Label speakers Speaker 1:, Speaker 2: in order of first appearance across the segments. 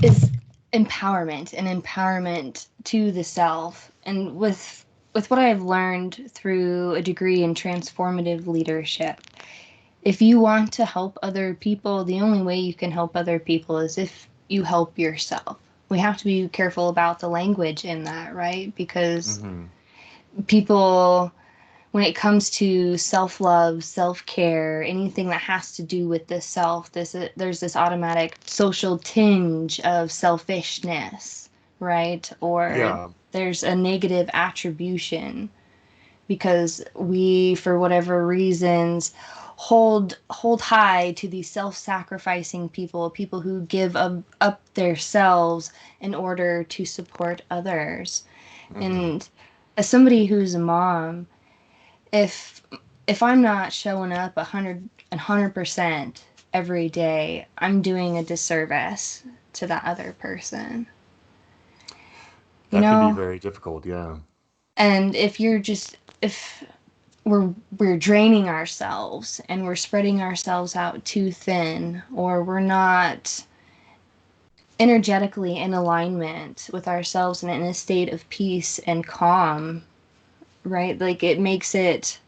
Speaker 1: is empowerment and empowerment to the self. And with what I've learned through a degree in transformative leadership, if you want to help other people, the only way you can help other people is if you help yourself. We have to be careful about the language in that, right? Because
Speaker 2: Mm-hmm.
Speaker 1: people, when it comes to self-love, self-care, anything that has to do with the self, there's this automatic social tinge of selfishness, right? Or
Speaker 2: Yeah.
Speaker 1: there's a negative attribution because we, for whatever reasons, hold high to these self-sacrificing people who give up their selves in order to support others.
Speaker 2: Mm-hmm.
Speaker 1: And as somebody who's a mom, if if I'm not showing up 100% every day, I'm doing a disservice to that other person. You
Speaker 2: That could be
Speaker 1: know?
Speaker 2: very difficult. Yeah.
Speaker 1: And if we're draining ourselves and we're spreading ourselves out too thin, or we're not energetically in alignment with ourselves and in a state of peace and calm, right? Like it makes it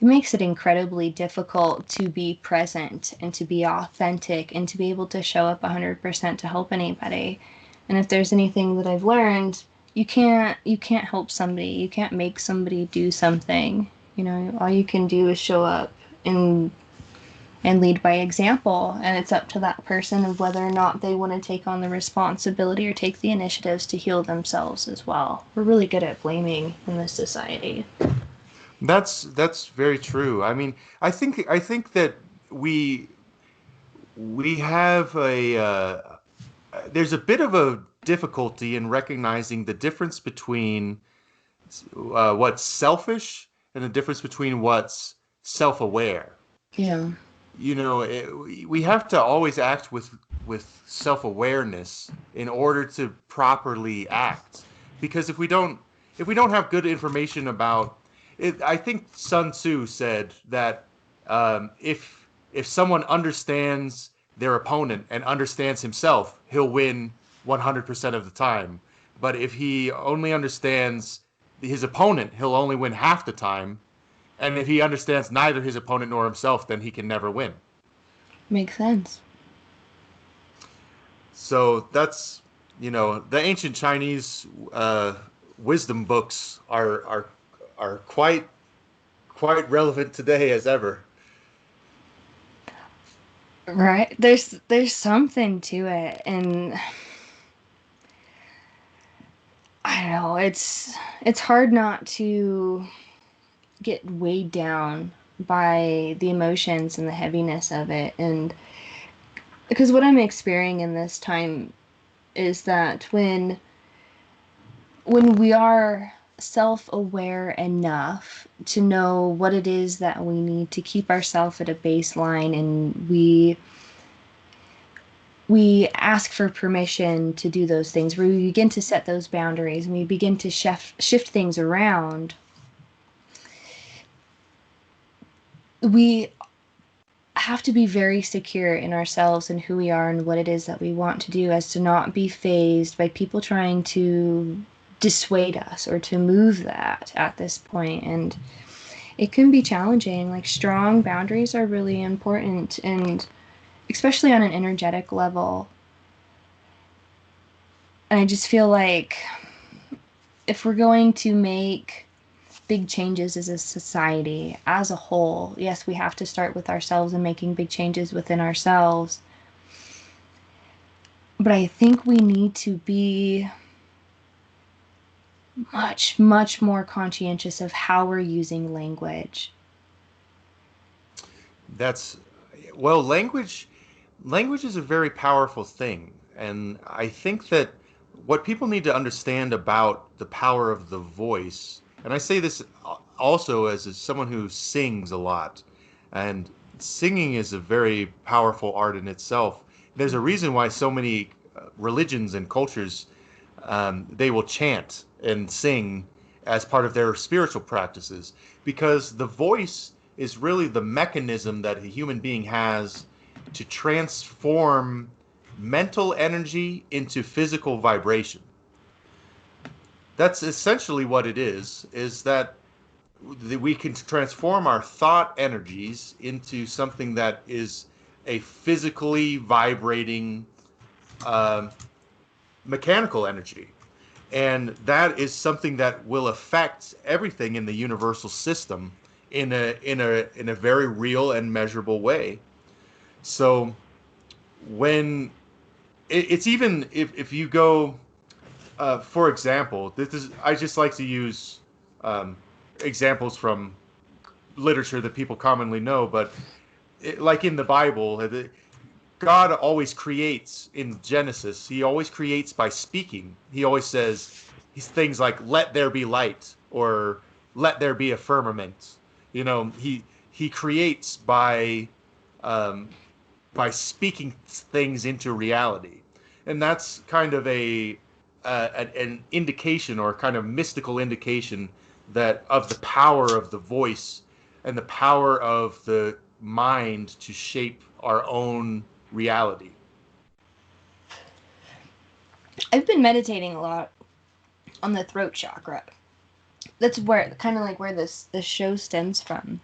Speaker 1: incredibly difficult to be present and to be authentic and to be able to show up 100% to help anybody. And if there's anything that I've learned, you can't help somebody. You can't make somebody do something. All you can do is show up and lead by example, and it's up to that person of whether or not they want to take on the responsibility or take the initiatives to heal themselves as well. We're really good at blaming in this society.
Speaker 2: That's very true. I mean, I think that we we have a there's a bit of a difficulty in recognizing the difference between what's selfish and the difference between what's self-aware.
Speaker 1: Yeah.
Speaker 2: We have to always act with self-awareness in order to properly act. Because if we don't have good information about it, I think Sun Tzu said that if someone understands their opponent and understands himself, he'll win 100% of the time. But if he only understands his opponent, he'll only win half the time. And if he understands neither his opponent nor himself, then he can never win.
Speaker 1: Makes sense.
Speaker 2: So the ancient Chinese wisdom books are quite relevant today as ever.
Speaker 1: Right. There's something to it, and I don't know, it's hard not to get weighed down by the emotions and the heaviness of it. And because what I'm experiencing in this time is that when we are self-aware enough to know what it is that we need to keep ourselves at a baseline, and we ask for permission to do those things, where we begin to set those boundaries and we begin to shift things around, we have to be very secure in ourselves and who we are and what it is that we want to do, as to not be phased by people trying to dissuade us or to move that at this point. And it can be challenging. Like, strong boundaries are really important, and especially on an energetic level. And I just feel like if we're going to make big changes as a society as a whole, yes, we have to start with ourselves and making big changes within ourselves. But I think we need to be much, much more conscientious of how we're using language.
Speaker 2: That's well, language is a very powerful thing, and I think that what people need to understand about the power of the voice, and I say this also as someone who sings a lot, and singing is a very powerful art in itself. There's a reason why so many religions and cultures they will chant and sing as part of their spiritual practices, because the voice is really the mechanism that a human being has to transform mental energy into physical vibration. That's essentially what it is that we can transform our thought energies into something that is a physically vibrating uh, mechanical energy. And that is something that will affect everything in the universal system in a very real and measurable way. So when it's even if you go for example, this is I just like to use um, examples from literature that people commonly know, but like in the Bible, God always creates in Genesis. He always creates by speaking. He always says things like "Let there be light" or "Let there be a firmament." You know, he creates um, by speaking things into reality, and that's kind of an indication or kind of mystical indication that of the power of the voice and the power of the mind to shape our own reality.
Speaker 1: I've been meditating a lot on the throat chakra. That's where kind of like where this show stems from.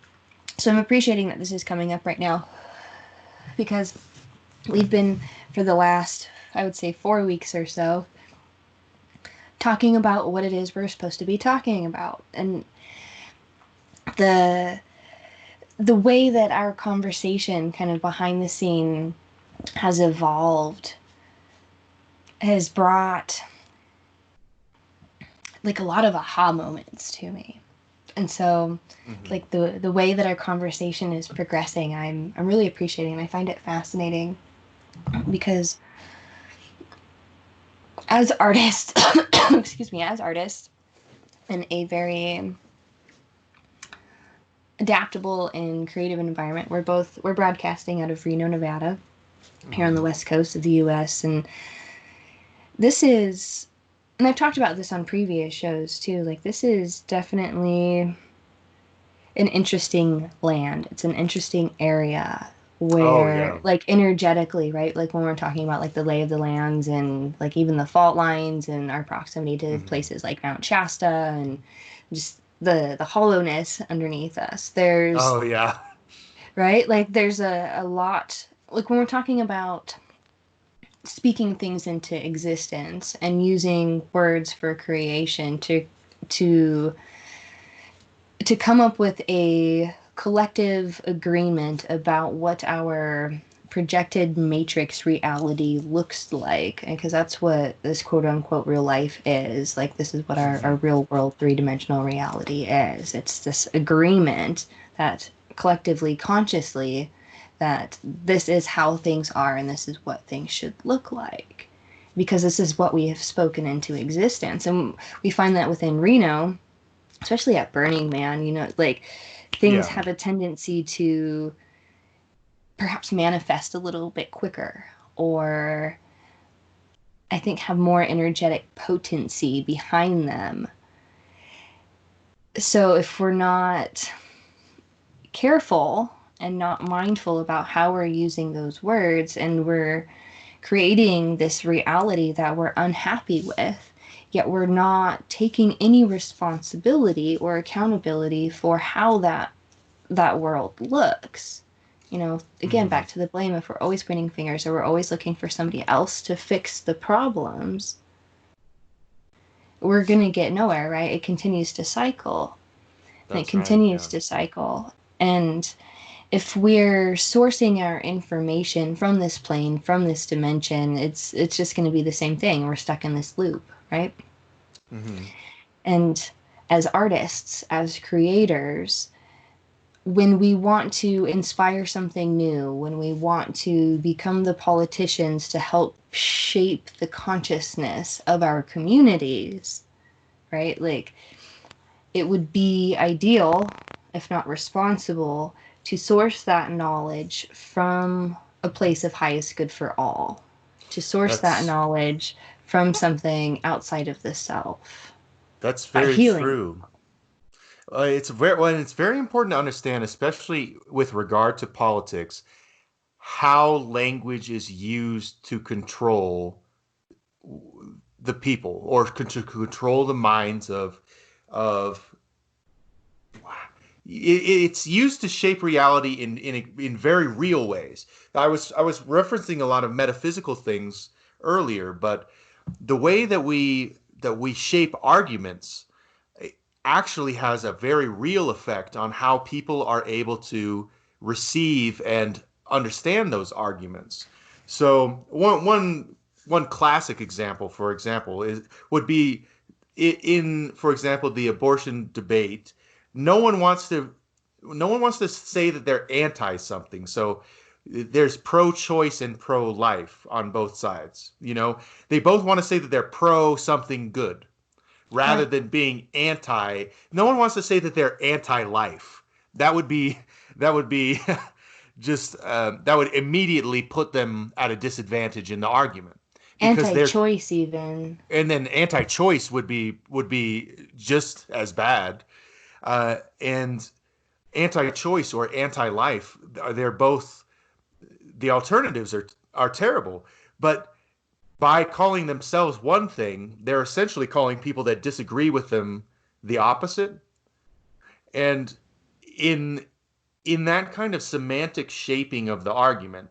Speaker 1: So I'm appreciating that this is coming up right now because we've been for the last, I would say, 4 weeks or so talking about what it is we're supposed to be talking about, and the way that our conversation kind of behind the scene has evolved has brought like a lot of aha moments to me. And so like the way that our conversation is progressing, I'm really appreciating, and I find it fascinating because as artists excuse me, as artists in a very adaptable and creative environment, we're broadcasting out of Reno, Nevada, here on the west coast of the US, and this is, and I've talked about this on previous shows too, like this is definitely an interesting land. It's an interesting area
Speaker 2: Oh
Speaker 1: where
Speaker 2: yeah.
Speaker 1: like energetically, right? Like when we're talking about like the lay of the lands and like even the fault lines and our proximity to places like Mount Shasta and just the hollowness underneath us. There's
Speaker 2: Oh yeah.
Speaker 1: right? Like there's a lot like when we're talking about speaking things into existence and using words for creation to to come up with a collective agreement about what our projected matrix reality looks like, because that's what this quote unquote real life is. Like this is what our real world three-dimensional reality is. It's this agreement that collectively consciously that this is how things are and this is what things should look like, because this is what we have spoken into existence. And we find that within Reno, especially at Burning Man, you know, like things
Speaker 2: Yeah.
Speaker 1: have a tendency to perhaps manifest a little bit quicker, or I think have more energetic potency behind them. So if we're not careful and not mindful about how we're using those words, and we're creating this reality that we're unhappy with, yet we're not taking any responsibility or accountability for how that world looks. You know, again, back to the blame. If we're always pointing fingers or we're always looking for somebody else to fix the problems, we're going to get nowhere, right? It continues to cycle. And it
Speaker 2: That's right.
Speaker 1: continues
Speaker 2: Yeah.
Speaker 1: to cycle. And if we're sourcing our information from this plane, from this dimension, it's just going to be the same thing. We're stuck in this loop, right?
Speaker 2: Mm-hmm.
Speaker 1: And as artists, as creators, when we want to inspire something new, when we want to become the politicians to help shape the consciousness of our communities, right? Like it would be ideal, if not responsible, to source that knowledge from a place of highest good for all, to source that
Speaker 2: That's
Speaker 1: knowledge from something outside of the self.
Speaker 2: that's
Speaker 1: That
Speaker 2: very
Speaker 1: healing.
Speaker 2: true. It's very well, and it's very important to understand, especially with regard to politics, how language is used to control the people, or to control the minds of it's used to shape reality in very real ways. I was referencing a lot of metaphysical things earlier, but the way that we shape arguments actually has a very real effect on how people are able to receive and understand those arguments. So one classic example, for example, would be in, for example, the abortion debate. No one wants to no one wants to say that they're anti something. So there's pro-choice and pro-life on both sides. They both want to say that they're pro something good rather
Speaker 1: Right.
Speaker 2: than being anti. No one wants to say that they're anti-life. That would be just that would immediately put them at a disadvantage in the argument, because they're
Speaker 1: Anti-choice even.
Speaker 2: and then anti-choice would be just as bad. And anti-choice or anti-life, they're both, the alternatives are terrible. But by calling themselves one thing, they're essentially calling people that disagree with them the opposite. And in in that kind of semantic shaping of the argument,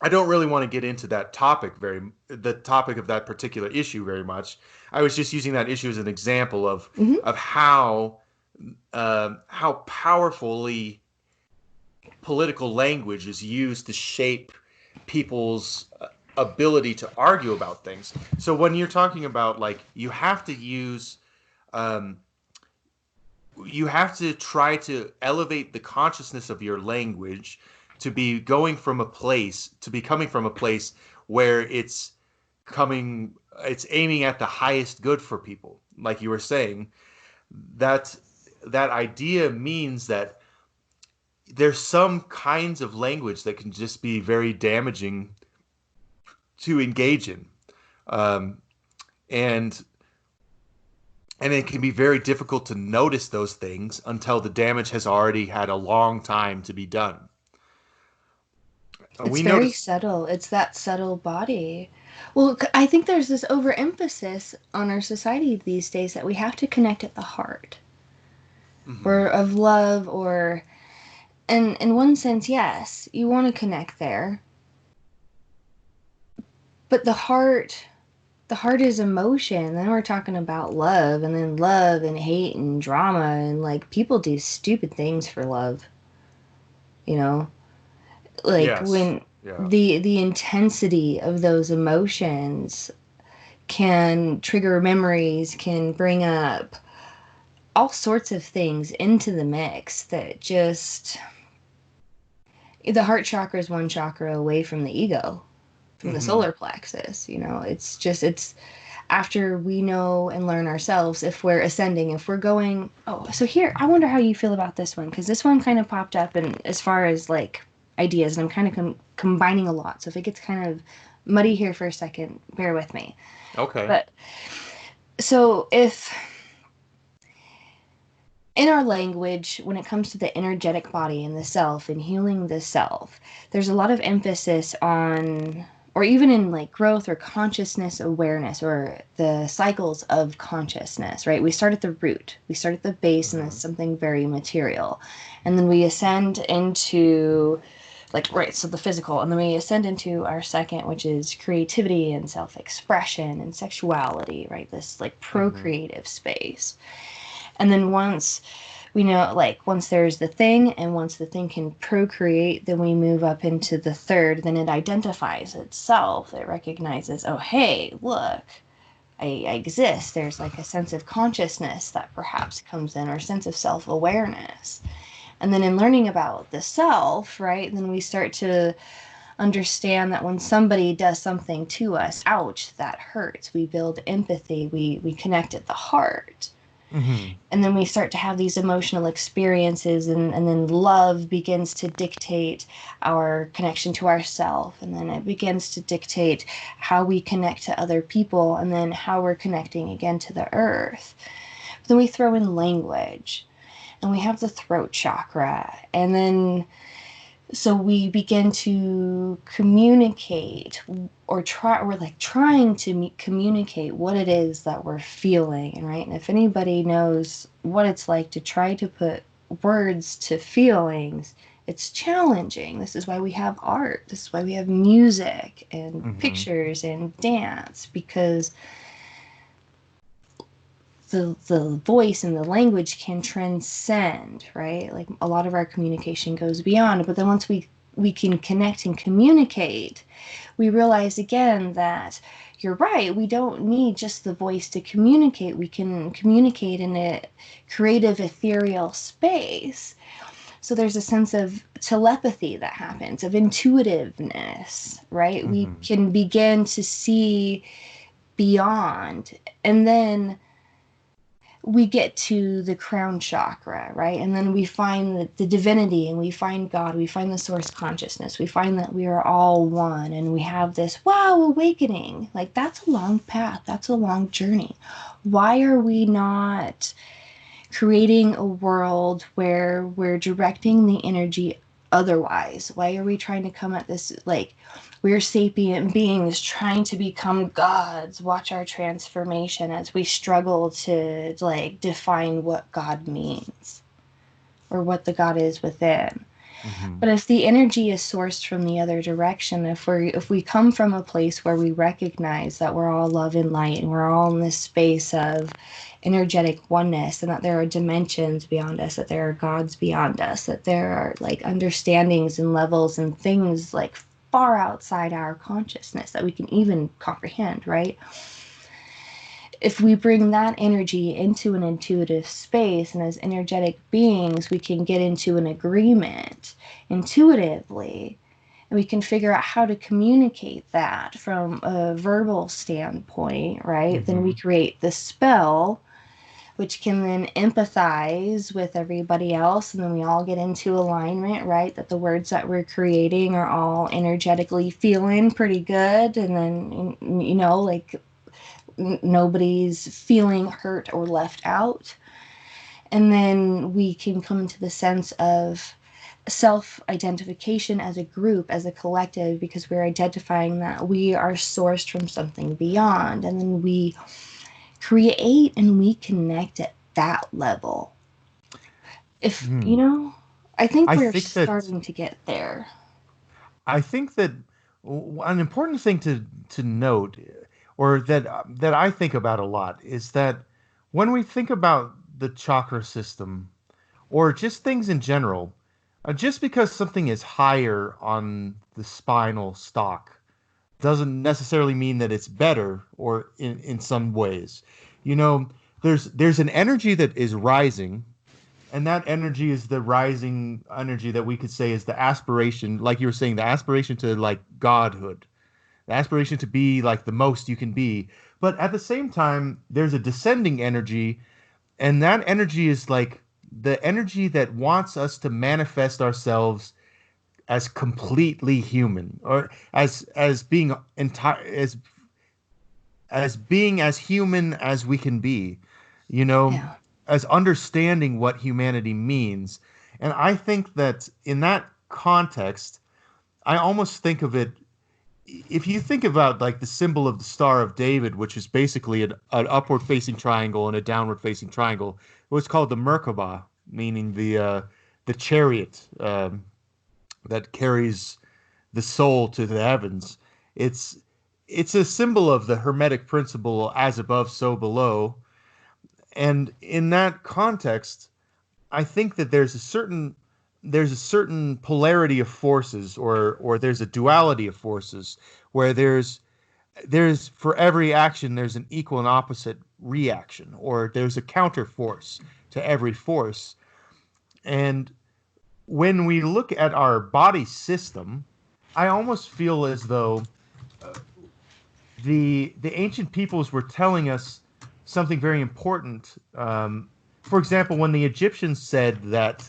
Speaker 2: I don't really want to get into the topic of that particular issue very much. I was just using that issue as an example of
Speaker 1: Hmm.
Speaker 2: of how powerfully political language is used to shape people's ability to argue about things. So when you're talking about, like, um, you have to try to elevate the consciousness of your language to be coming from a place where it's aiming at the highest good for people. Like you were saying, that that idea means that there's some kinds of language that can just be very damaging to engage in. Um, and and it can be very difficult to notice those things until the damage has already had a long time to be done.
Speaker 1: It's
Speaker 2: We
Speaker 1: very
Speaker 2: notice.
Speaker 1: subtle. It's that subtle body. Well, I think there's this overemphasis on our society these days that we have to connect at the heart,
Speaker 2: Mhm.
Speaker 1: or of love, or, and in one sense, yes, you want to connect there, but the heart is emotion. Then we're talking about love, and then love and hate and drama, and like people do stupid things for love, you know? Like
Speaker 2: Yes.
Speaker 1: when
Speaker 2: Yeah.
Speaker 1: the intensity of those emotions can trigger memories, can bring up all sorts of things into the mix that just, the heart chakra is one chakra away from the ego, from the
Speaker 2: Hmm.
Speaker 1: solar plexus. It's after we know and learn ourselves, if we're ascending, if we're going, oh, so here, I wonder how you feel about this one, because this one kind of popped up, and as far as like ideas, and I'm kind of combining a lot, so if it gets kind of muddy here for a second, bear with me.
Speaker 2: Okay.
Speaker 1: But so if in our language, when it comes to the energetic body and the self and healing the self, there's a lot of emphasis on, or even in like growth or consciousness awareness or the cycles of consciousness, right? We start at the root, we start at the base, and that's
Speaker 2: Hmm.
Speaker 1: something very material. And then we ascend into, like, right, so the physical, and then we ascend into our second, which is creativity and self expression and sexuality, right? This like
Speaker 2: Hmm.
Speaker 1: procreative space. And then once we know, like, once there's the thing, and once the thing can procreate, then we move up into the third. Then it identifies itself. It recognizes, oh, hey, look, I exist. There's like a sense of consciousness that perhaps comes in, or sense of self awareness. And then in learning about the self, right, then we start to understand that when somebody does something to us, ouch, that hurts. We build empathy. We connect at the heart,
Speaker 2: Hmm.
Speaker 1: and then we start to have these emotional experiences, and then love begins to dictate our connection to ourself, and then it begins to dictate how we connect to other people, and then how we're connecting again to the earth. But then we throw in language, and we have the throat chakra, and then So we begin to communicate trying to communicate what it is that we're feeling, right? And if anybody knows what it's like to try to put words to feelings, it's challenging. This is why we have art. This is why we have music and
Speaker 2: Mm-hmm.
Speaker 1: pictures and dance, because the voice and the language can transcend, right? Like a lot of our communication goes beyond. But then once we can connect and communicate, we realize again that you're right. We don't need just the voice to communicate. We can communicate in a creative, ethereal space. So there's a sense of telepathy that happens, of intuitiveness, right? We
Speaker 2: Mm-hmm.
Speaker 1: can begin to see beyond. And then we get to the crown chakra, right? And then we find the divinity, and we find God, we find the source consciousness, we find that we are all one, and we have this wow awakening. Like, that's a long path, that's a long journey. Why are we not creating a world where we're directing the energy otherwise? Why are we trying to come at this like we're sapient beings trying to become gods? Watch our transformation as we struggle to like define what God means or what the God is within.
Speaker 2: Mm-hmm.
Speaker 1: But if the energy is sourced from the other direction, if we come from a place where we recognize that we're all love and light, and we're all in this space of energetic oneness, and that there are dimensions beyond us, that there are gods beyond us, that there are like understandings and levels and things like far outside our consciousness that we can even comprehend, right? If we bring that energy into an intuitive space, and as energetic beings, we can get into an agreement intuitively, and we can figure out how to communicate that from a verbal standpoint, right? Then we
Speaker 2: Mm-hmm.
Speaker 1: create the spell, which can then empathize with everybody else, and then we all get into alignment, right? That the words that we're creating are all energetically feeling pretty good, and then, like nobody's feeling hurt or left out. And then we can come into the sense of self identification as a group, as a collective, because we're identifying that we are sourced from something beyond. And then we create and we connect at that level. If,
Speaker 2: Mm.
Speaker 1: I think
Speaker 2: I
Speaker 1: we're
Speaker 2: think that
Speaker 1: starting to get there.
Speaker 2: I think that an important thing to note, or that I think about a lot, is that when we think about the chakra system, or just things in general, just because something is higher on the spinal stalk doesn't necessarily mean that it's better, or in some ways. You know, there's an energy that is rising, and that energy is the rising energy that we could say is the aspiration, like you were saying, the aspiration to like godhood, the aspiration to be like the most you can be. But at the same time, there's a descending energy, and that energy is like the energy that wants us to manifest ourselves as completely human, or as being entire, as being as human as we can be, you know,
Speaker 1: Yeah.
Speaker 2: as understanding what humanity means. And I think that in that context, I almost think of it, if you think about like the symbol of the Star of David, which is basically an upward facing triangle and a downward facing triangle, it was called the Merkaba, meaning the chariot that carries the soul to the heavens. It's it's a symbol of the Hermetic principle, as above, so below. And in that context, I think that there's a certain polarity of forces, or there's a duality of forces, where there's for every action there's an equal and opposite reaction, or there's a counter force to every force. And when we look at our body system, I almost feel as though the ancient peoples were telling us something very important. For example, when the Egyptians said that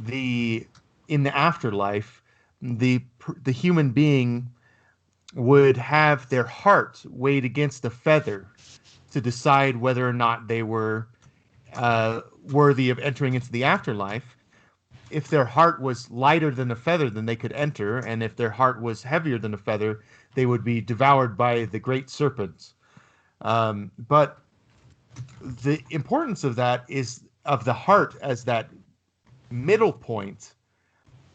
Speaker 2: the in the afterlife, the human being would have their heart weighed against a feather to decide whether or not they were worthy of entering into the afterlife. if their heart was lighter than a feather, then they could enter, and if their heart was heavier than a feather, they would be devoured by the great serpent. But the importance of that is of the heart as that middle point,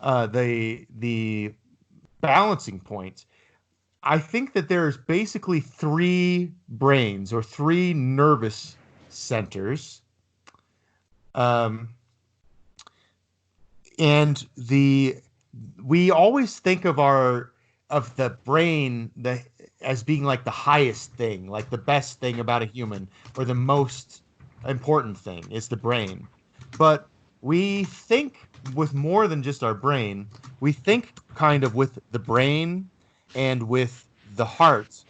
Speaker 2: the balancing point. I think that there's basically three brains or three nervous centers. Um, and we always think of the brain as being like the highest thing, like the best thing about a human, or the most important thing is the brain. But we think with more than just our brain. We think kind of with the brain and with the heart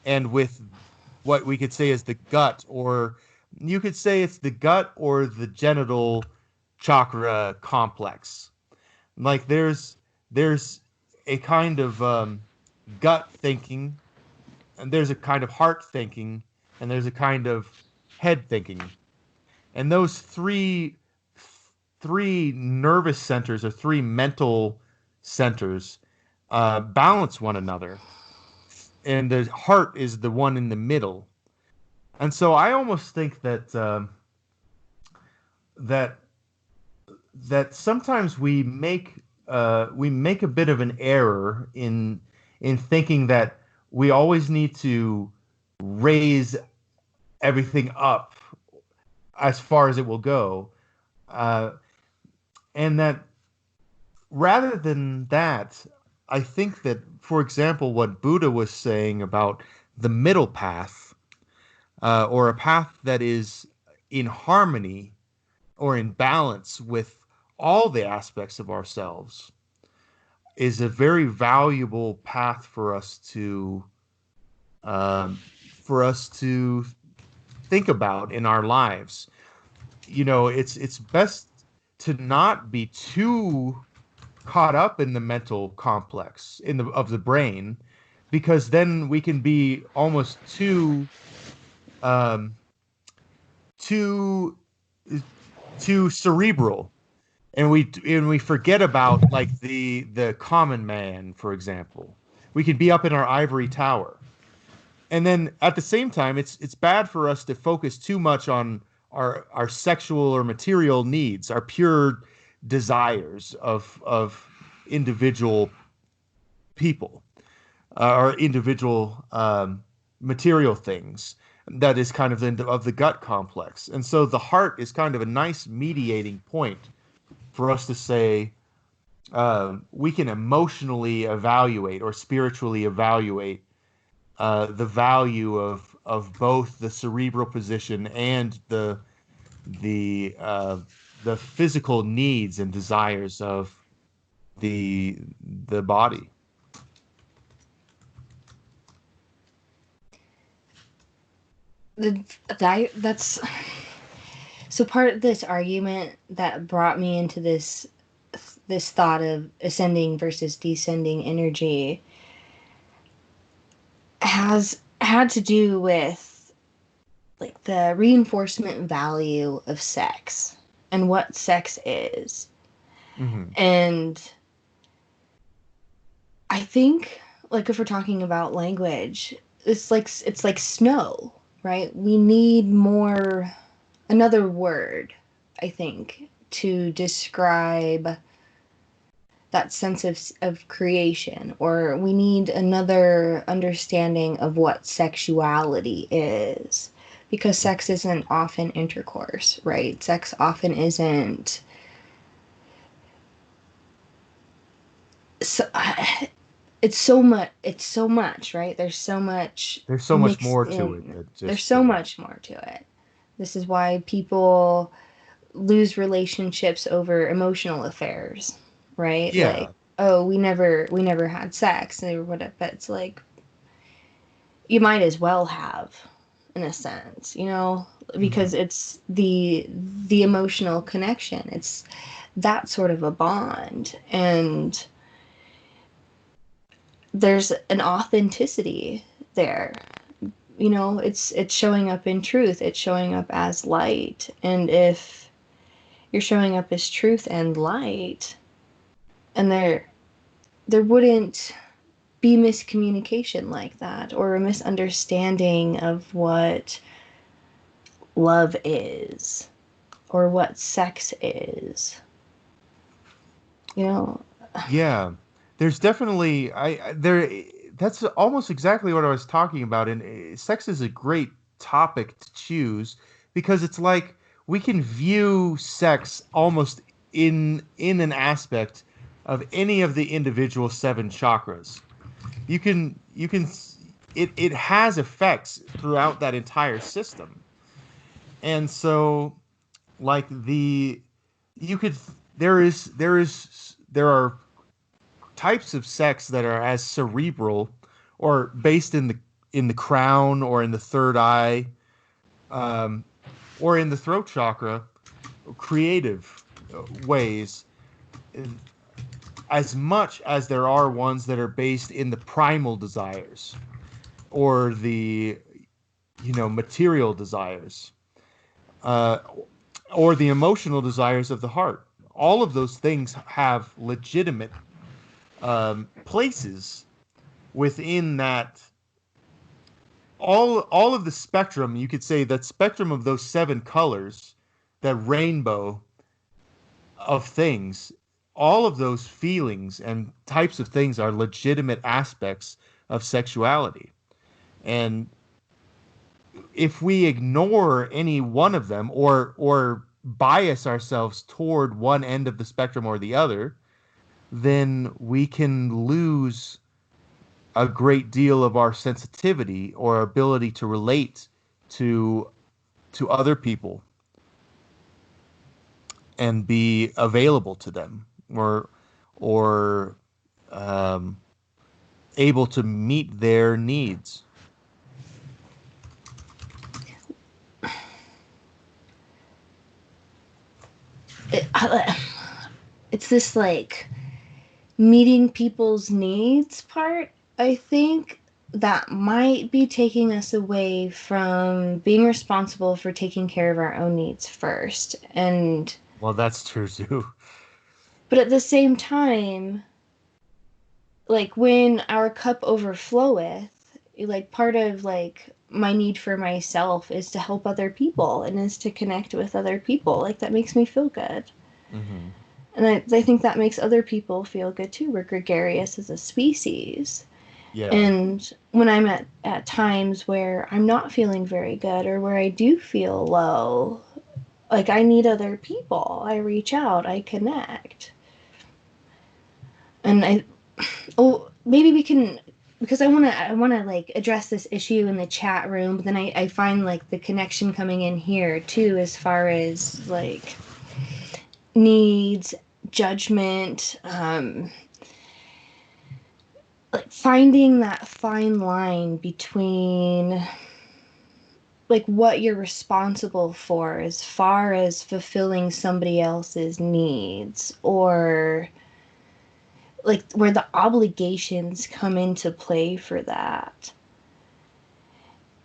Speaker 2: and with what we could say is the gut, or you could say it's the gut or the genital chakra complex. Like there's a kind of gut thinking, and there's a kind of heart thinking, and there's a kind of head thinking, and those three nervous centers or three mental centers balance one another, and the heart is the one in the middle. And so I almost think that that sometimes we make a bit of an error in thinking that we always need to raise everything up as far as it will go, uh, and that rather than that, I think that, for example, what Buddha was saying about the middle path, or a path that is in harmony or in balance with all the aspects of ourselves, is a very valuable path for us to think about in our lives. You know, it's best to not be too caught up in the mental complex in the of the brain, because then we can be almost um, too too cerebral, and we forget about like the common man, for example. We can be up in our ivory tower, and then at the same time, it's bad for us to focus too much on our sexual or material needs, our pure desires of individual people, or individual material things. That is kind of of the gut complex, and so the heart is kind of a nice mediating point for us to say, we can emotionally evaluate or spiritually evaluate the value of both the cerebral position and the uh, the physical needs and desires of the the body.
Speaker 1: The, that's so part of this argument that brought me into this thought of ascending versus descending energy has had to do with like the reinforcement value of sex and what sex is.
Speaker 2: Mm-hmm.
Speaker 1: And I think, like, if we're talking about language, it's like snow, right? We need more, another word, I think, to describe that sense of creation, or we need another understanding of what sexuality is, because sex isn't often intercourse, right? Sex often isn't so, it's so much, right? There's so much
Speaker 2: There's so much
Speaker 1: mixed
Speaker 2: more to it
Speaker 1: in.
Speaker 2: that
Speaker 1: There's
Speaker 2: just
Speaker 1: so much more to it. This is why people lose relationships over emotional affairs, right? Like,
Speaker 2: yeah.
Speaker 1: oh, we never had sex or whatever. But it's like you might as well have, in a sense, because
Speaker 2: Mm-hmm.
Speaker 1: it's the emotional connection. It's that sort of a bond, and there's an authenticity there. It's showing up in truth. It's showing up as light, and if you're showing up as truth and light, and there wouldn't be miscommunication like that, or a misunderstanding of what love is or what sex is. You know?
Speaker 2: Yeah, there's definitely I there. That's almost exactly what I was talking about. And sex is a great topic to choose because it's like we can view sex almost in an aspect of any of the individual seven chakras. You can it has effects throughout that entire system. And so like the you could there are types of sex that are as cerebral or based in the crown or in the third eye, um, or in the throat chakra, creative ways, as much as there are ones that are based in the primal desires or the material desires, uh, or the emotional desires of the heart. All of those things have legitimate places within that. All of the spectrum, you could say that spectrum of those seven colors, that rainbow of things, all of those feelings and types of things are legitimate aspects of sexuality. And if we ignore any one of them or bias ourselves toward one end of the spectrum or the other, then we can lose a great deal of our sensitivity or ability to relate to other people and be available to them, or um, able to meet their needs.
Speaker 1: It, it's this like meeting people's needs part, I think, that might be taking us away from being responsible for taking care of our own needs first. And
Speaker 2: Well, that's true too.
Speaker 1: but at the same time, like when our cup overfloweth, like part of like my need for myself is to help other people and is to connect with other people. Like that makes me feel good.
Speaker 2: Hmm.
Speaker 1: And I think that makes other people feel good too. We're gregarious as a species.
Speaker 2: Yeah.
Speaker 1: And when I'm at times where I'm not feeling very good or where I do feel low, like I need other people. I reach out, I connect. And maybe we can, because I want to like address this issue in the chat room, but then I find like the connection coming in here too as far as like needs, judgment, like finding that fine line between like what you're responsible for as far as fulfilling somebody else's needs, or like where the obligations come into play for that.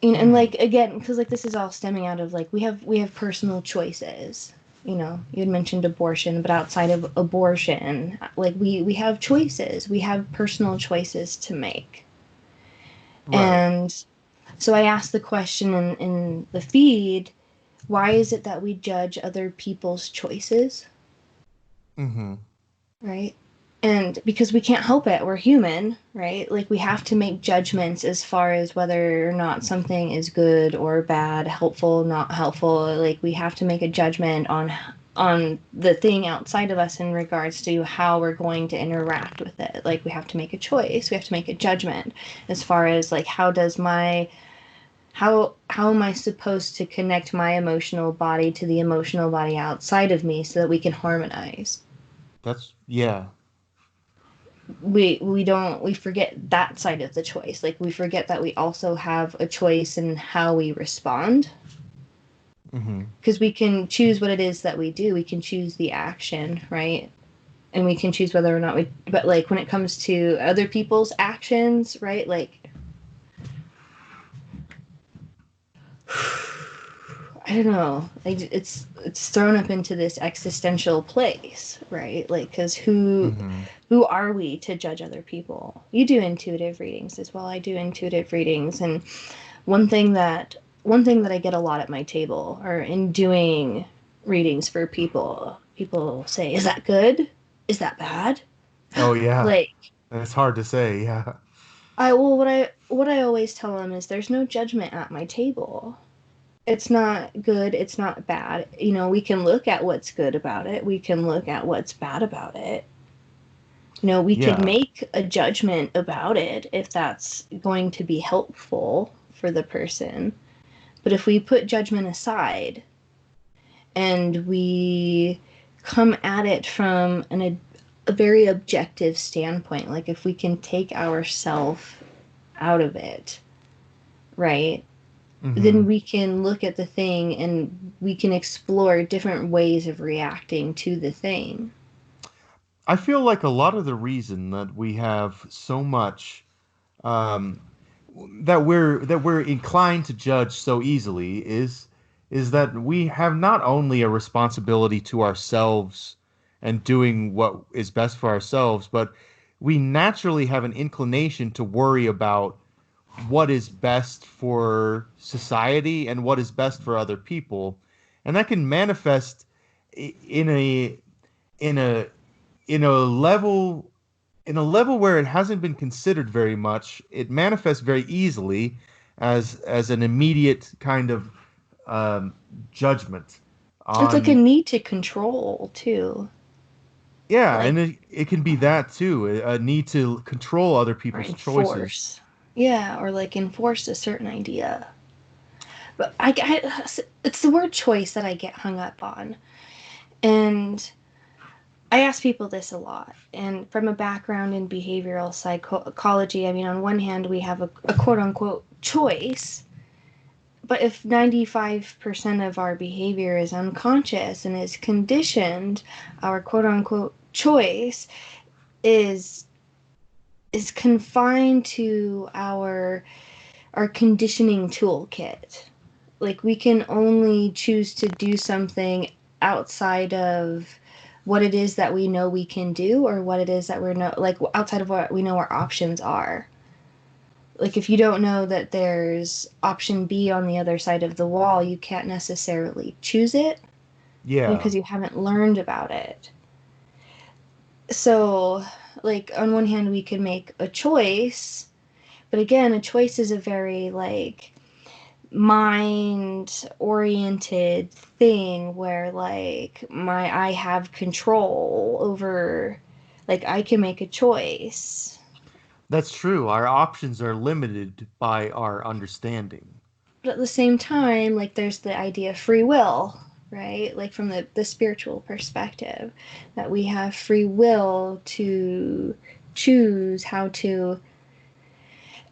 Speaker 1: And
Speaker 2: Hmm.
Speaker 1: like again, because like this is all stemming out of like we have personal choices. You had mentioned abortion, but outside of abortion, like we have choices, we have personal choices to make.
Speaker 2: Right.
Speaker 1: And so I asked the question in the feed, why is it that we judge other people's choices?
Speaker 2: Hmm.
Speaker 1: Right? And because we can't help it, we're human, right? Like we have to make judgments as far as whether or not something is good or bad, helpful, not helpful. Like we have to make a judgment on the thing outside of us in regards to how we're going to interact with it. Like we have to make a choice, we have to make a judgment as far as like how am I supposed to connect my emotional body to the emotional body outside of me so that we can harmonize.
Speaker 2: That's yeah.
Speaker 1: We forget that side of the choice. Like we forget that we also have a choice in how we respond,
Speaker 2: Hmm.
Speaker 1: because we can choose what it is that we do. We can choose the action, right? And we can choose whether or not we, but like when it comes to other people's actions, right? Like I don't know. It's thrown up into this existential place, right? Like, because who are we to judge other people? You do intuitive readings as well. I do intuitive readings, and one thing that one thing that I get a lot at my table, or in doing readings for people, people say, "Is that good? Is that bad?"
Speaker 2: Oh yeah,
Speaker 1: Like,
Speaker 2: it's hard to say. Yeah.
Speaker 1: what I always tell them is there's no judgment at my table. It's not good, it's not bad. You know, we can look at what's good about it, we can look at what's bad about it. You know, we could
Speaker 2: Yeah.
Speaker 1: make a judgment about it if that's going to be helpful for the person. But if we put judgment aside and we come at it from a very objective standpoint, like if we can take ourself out of it, right? Then
Speaker 2: Hmm.
Speaker 1: we can look at the thing and we can explore different ways of reacting to the thing.
Speaker 2: I feel like a lot of the reason that we have so much um, that we're inclined to judge so easily is that we have not only a responsibility to ourselves and doing what is best for ourselves, but we naturally have an inclination to worry about what is best for society and what is best for other people, and that can manifest in in a in a level where it hasn't been considered very much. It manifests very easily as an immediate kind of um, judgment
Speaker 1: It's like a
Speaker 2: on.
Speaker 1: need to control, too.
Speaker 2: Yeah,
Speaker 1: Like,
Speaker 2: and it can be that too, a need to control other
Speaker 1: or
Speaker 2: people's choices.
Speaker 1: enforce. Yeah, or like enforce a certain idea. But it's the word choice that I get hung up on. And I ask people this a lot. And from a background in behavioral psychology, I mean, on one hand, we have a quote unquote choice. But if 95% of our behavior is unconscious and is conditioned, our quote unquote choice is is confined to our conditioning toolkit. Like, we can only choose to do something outside of what it is that we know we can do, or what it is that we're no like outside of what we know our options are. Like, if you don't know that there's option B on the other side of the wall, you can't necessarily choose it
Speaker 2: Yeah,
Speaker 1: because you haven't learned about it. So, like, on one hand, we could make a choice, but again, a choice is a very, like, mind oriented thing where, like, I have control over, like, I can make a choice.
Speaker 2: that's true. Our options are limited by our understanding.
Speaker 1: But at the same time, like, there's the idea of free will, right? Like, from the spiritual perspective, that we have free will to choose how to.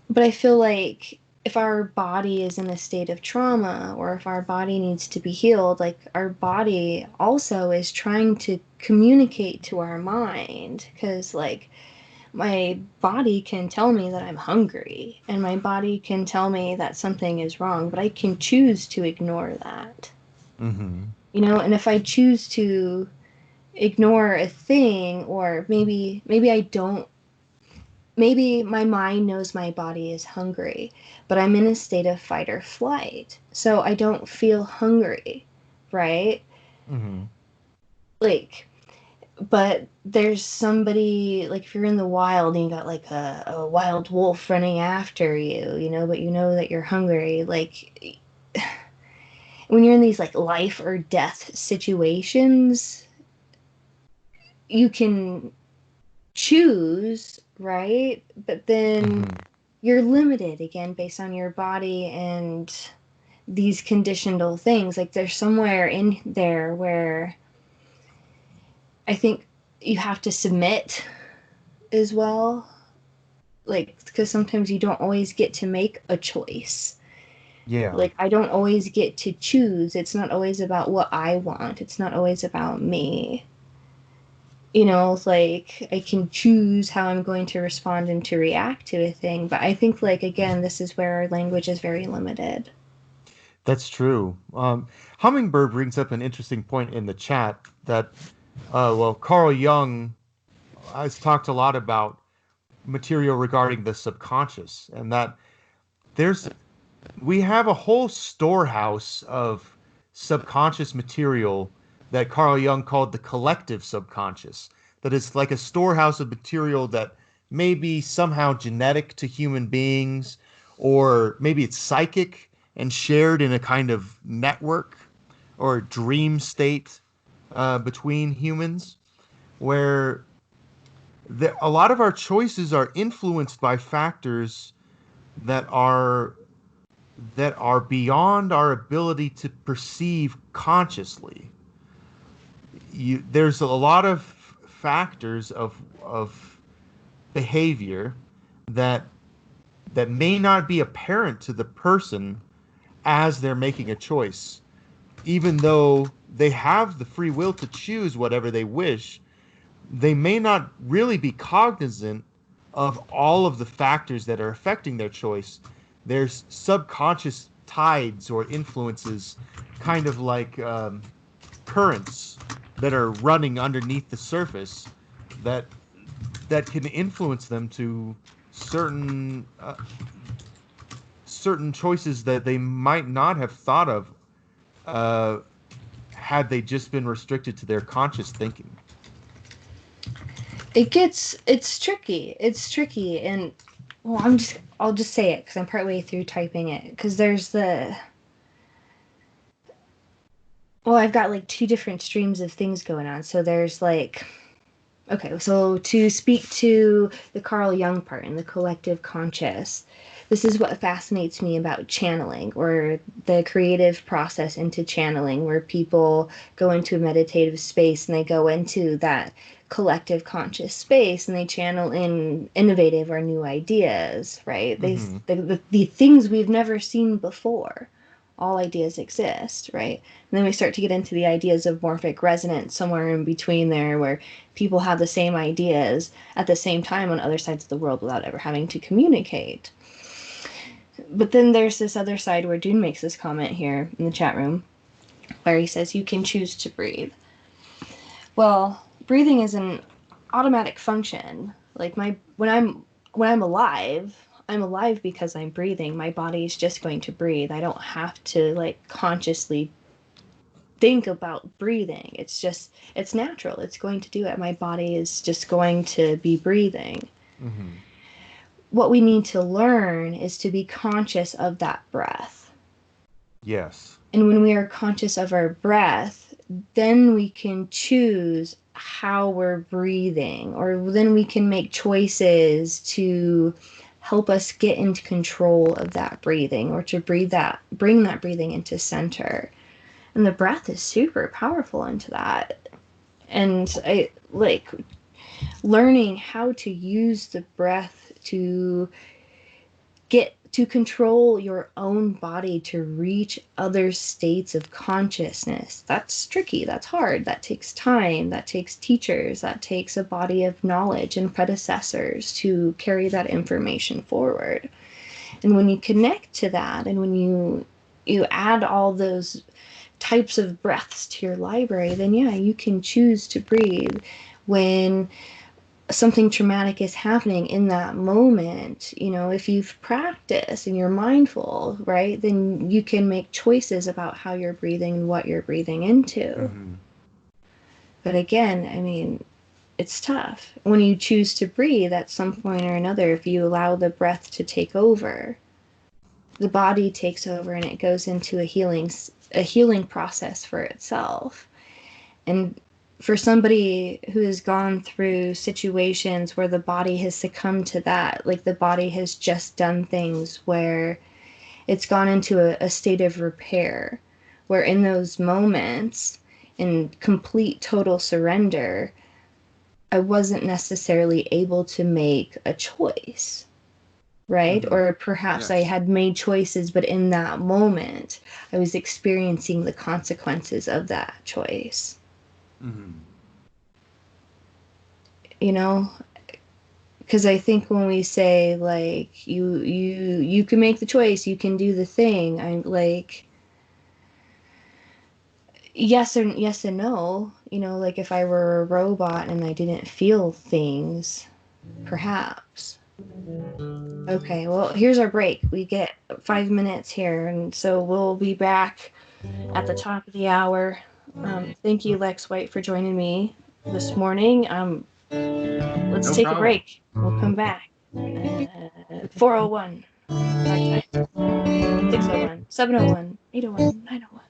Speaker 1: But I feel like if our body is in a state of trauma, or if our body needs to be healed, like, our body also is trying to communicate to our mind. Because, like, my body can tell me that I'm hungry, and my body can tell me that something is wrong, but I can choose to ignore that.
Speaker 2: Hmm.
Speaker 1: You know, and if I choose to ignore a thing, or maybe I don't, maybe my mind knows my body is hungry, but I'm in a state of fight or flight, so I don't feel hungry, right?
Speaker 2: Hmm.
Speaker 1: Like, but there's somebody, like, if you're in the wild and you got like a wild wolf running after you, you know, but you know that you're hungry, like, when you're in these like life or death situations, you can choose, right? But then
Speaker 2: Hmm.
Speaker 1: you're limited again based on your body and these conditional things. Like, there's somewhere in there where I think you have to submit as well. Like, because sometimes you don't always get to make a choice.
Speaker 2: Yeah.
Speaker 1: Like, I don't always get to choose. It's not always about what I want, it's not always about me. You know, like, I can choose how I'm going to respond and to react to a thing. But I think, like, again, this is where our language is very limited.
Speaker 2: That's true. Hummingbird brings up an interesting point in the chat that, well, Carl Jung has talked a lot about material regarding the subconscious, and that there's we have a whole storehouse of subconscious material that Carl Jung called the collective subconscious. That is like a storehouse of material that may be somehow genetic to human beings, or maybe it's psychic and shared in a kind of network or dream state between humans, where a lot of our choices are influenced by factors that are beyond our ability to perceive consciously. There's a lot of factors of behavior that may not be apparent to the person as they're making a choice, even though they have the free will to choose whatever they wish. They may not really be cognizant of all of the factors that are affecting their choice. There's subconscious tides or influences, kind of like currents that are running underneath the surface that can influence them to certain certain choices that they might not have thought of uh, had they just been restricted to their conscious thinking.
Speaker 1: It's tricky. It's tricky, and well, I'll just say it because I'm partway through typing it. Because I've got like two different streams of things going on. So there's like, okay, so to speak to the Carl Jung part and the collective conscious, this is what fascinates me about channeling, or the creative process into channeling, where people go into a meditative space and they go into that collective conscious space and they channel in innovative or new ideas, right?
Speaker 2: Mm-hmm.
Speaker 1: The things we've never seen before. All ideas exist, right? And then we start to get into the ideas of morphic resonance, somewhere in between there, where people have the same ideas at the same time on other sides of the world without ever having to communicate. But then there's this other side where Dune makes this comment here in the chat room where he says, you can choose to breathe. Well, breathing is an automatic function. Like when I'm alive, I'm alive because I'm breathing. My body's just going to breathe. I don't have to like consciously think about breathing. It's natural. It's going to do it. My body is just going to be breathing.
Speaker 2: Mm-hmm.
Speaker 1: What we need to learn is to be conscious of that breath.
Speaker 2: Yes.
Speaker 1: And when we are conscious of our breath, then we can choose how we're breathing, or then we can make choices to help us get into control of that breathing, or to bring that breathing into center. And the breath is super powerful into that. And I like learning how to use the breath to get to control your own body to reach other states of consciousness. That's tricky. That's hard. That takes time. That takes teachers. That takes a body of knowledge and predecessors to carry that information forward. And when you connect to that, and when you add all those types of breaths to your library, then yeah, you can choose to breathe when something traumatic is happening in that moment. You know, if you've practiced and you're mindful, right, then you can make choices about how you're breathing and what you're breathing into.
Speaker 2: Mm-hmm.
Speaker 1: But again, I mean, it's tough. When you choose to breathe at some point or another, if you allow the breath to take over, the body takes over and it goes into a healing process for itself. And for somebody who has gone through situations where the body has succumbed to that, like the body has just done things where it's gone into a state of repair, where in those moments, in complete total surrender, I wasn't necessarily able to make a choice, right?
Speaker 2: Mm-hmm.
Speaker 1: Or perhaps I
Speaker 2: Yes.
Speaker 1: had made choices, but in that moment, I was experiencing the consequences of that choice.
Speaker 2: Mm-hmm.
Speaker 1: You know, because I think when we say like you can make the choice, you can do the thing, I'm like, yes and no. You know, like if I were a robot and I didn't feel things, perhaps. Okay, well, here's our break. We get 5 minutes here, and so we'll be back at the top of the hour. Thank you, Lex White, for joining me this morning. Let's
Speaker 2: No
Speaker 1: take a
Speaker 2: problem.
Speaker 1: break. We'll come back. 401. 601, 701, 801, 901.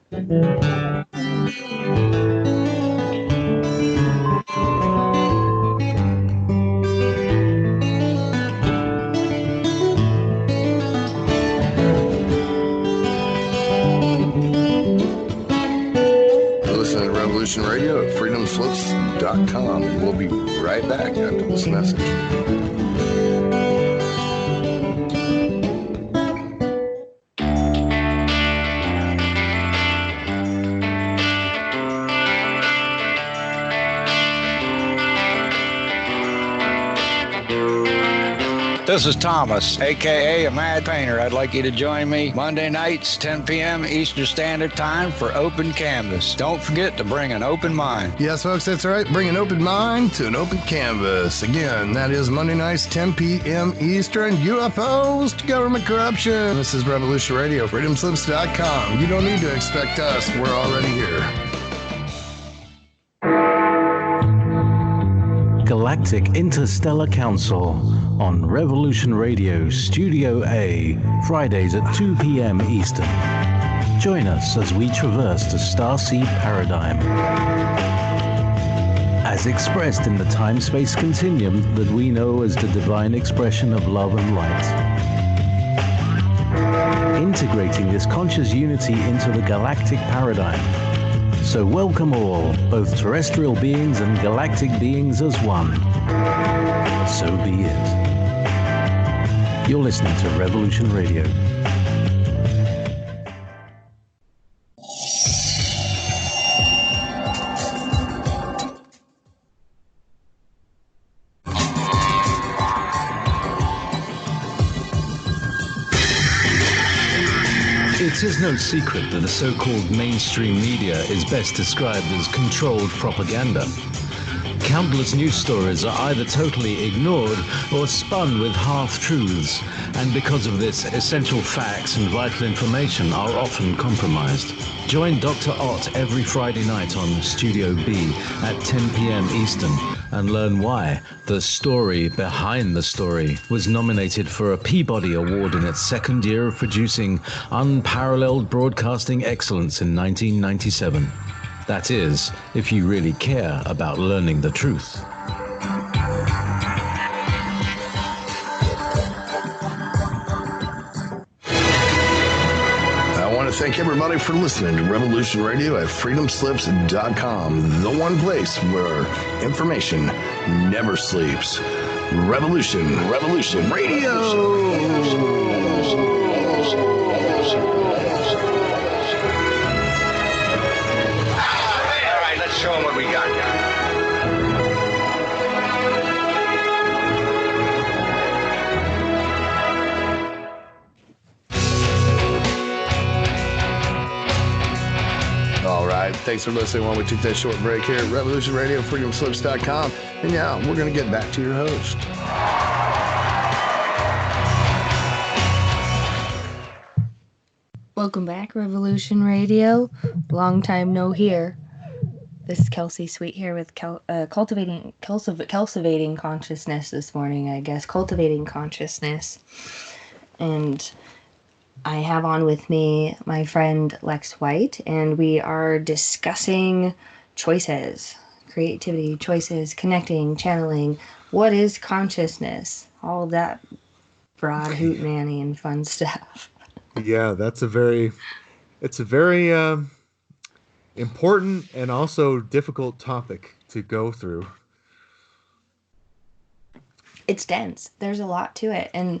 Speaker 3: You're listening to Revolution Radio at freedomslips.com, and we'll be right back after this message.
Speaker 4: This is Thomas, a.k.a. a Mad Painter. I'd like you to join me Monday nights, 10 p.m. Eastern Standard Time for Open Canvas. Don't forget to bring an open mind.
Speaker 3: Yes, folks, that's right. Bring an open mind to an open canvas. Again, that is Monday nights, 10 p.m. Eastern. UFOs to government corruption. This is Revolution Radio, freedomslips.com. You don't need to expect us. We're already here.
Speaker 5: Galactic Interstellar Council on Revolution Radio Studio A, Fridays at 2 p.m. Eastern. Join us as we traverse the starseed paradigm, as expressed in the time-space continuum that we know as the divine expression of love and light. Integrating this conscious unity into the galactic paradigm. So welcome all, both terrestrial beings and galactic beings as one. So be it. You're listening to Revolution Radio. It is no secret that the so-called mainstream media is best described as controlled propaganda. Countless news stories are either totally ignored or spun with half-truths, and because of this, essential facts and vital information are often compromised. Join Dr. Ott every Friday night on Studio B at 10 p.m. Eastern and learn why The Story Behind the Story was nominated for a Peabody Award in its second year of producing unparalleled broadcasting excellence in 1997. That is, if you really care about learning the truth.
Speaker 3: I want to thank everybody for listening to Revolution Radio at freedomslips.com, the one place where information never sleeps. Revolution Radio.
Speaker 4: Show them what we got.
Speaker 3: All right, thanks for listening while we took that short break here at Revolution Radio, freedomslips.com. And now we're going to get back to your host.
Speaker 1: Welcome back, Revolution Radio. Long time no here. This is Kelsey Sweet here with cultivating consciousness this morning, I guess. Cultivating consciousness. And I have on with me my friend Lex White, and we are discussing choices, creativity, choices, connecting, channeling. What is consciousness? All of that broad hootenanny and fun stuff.
Speaker 2: Yeah, it's a very important and also difficult topic to go through.
Speaker 1: It's dense. There's a lot to it, and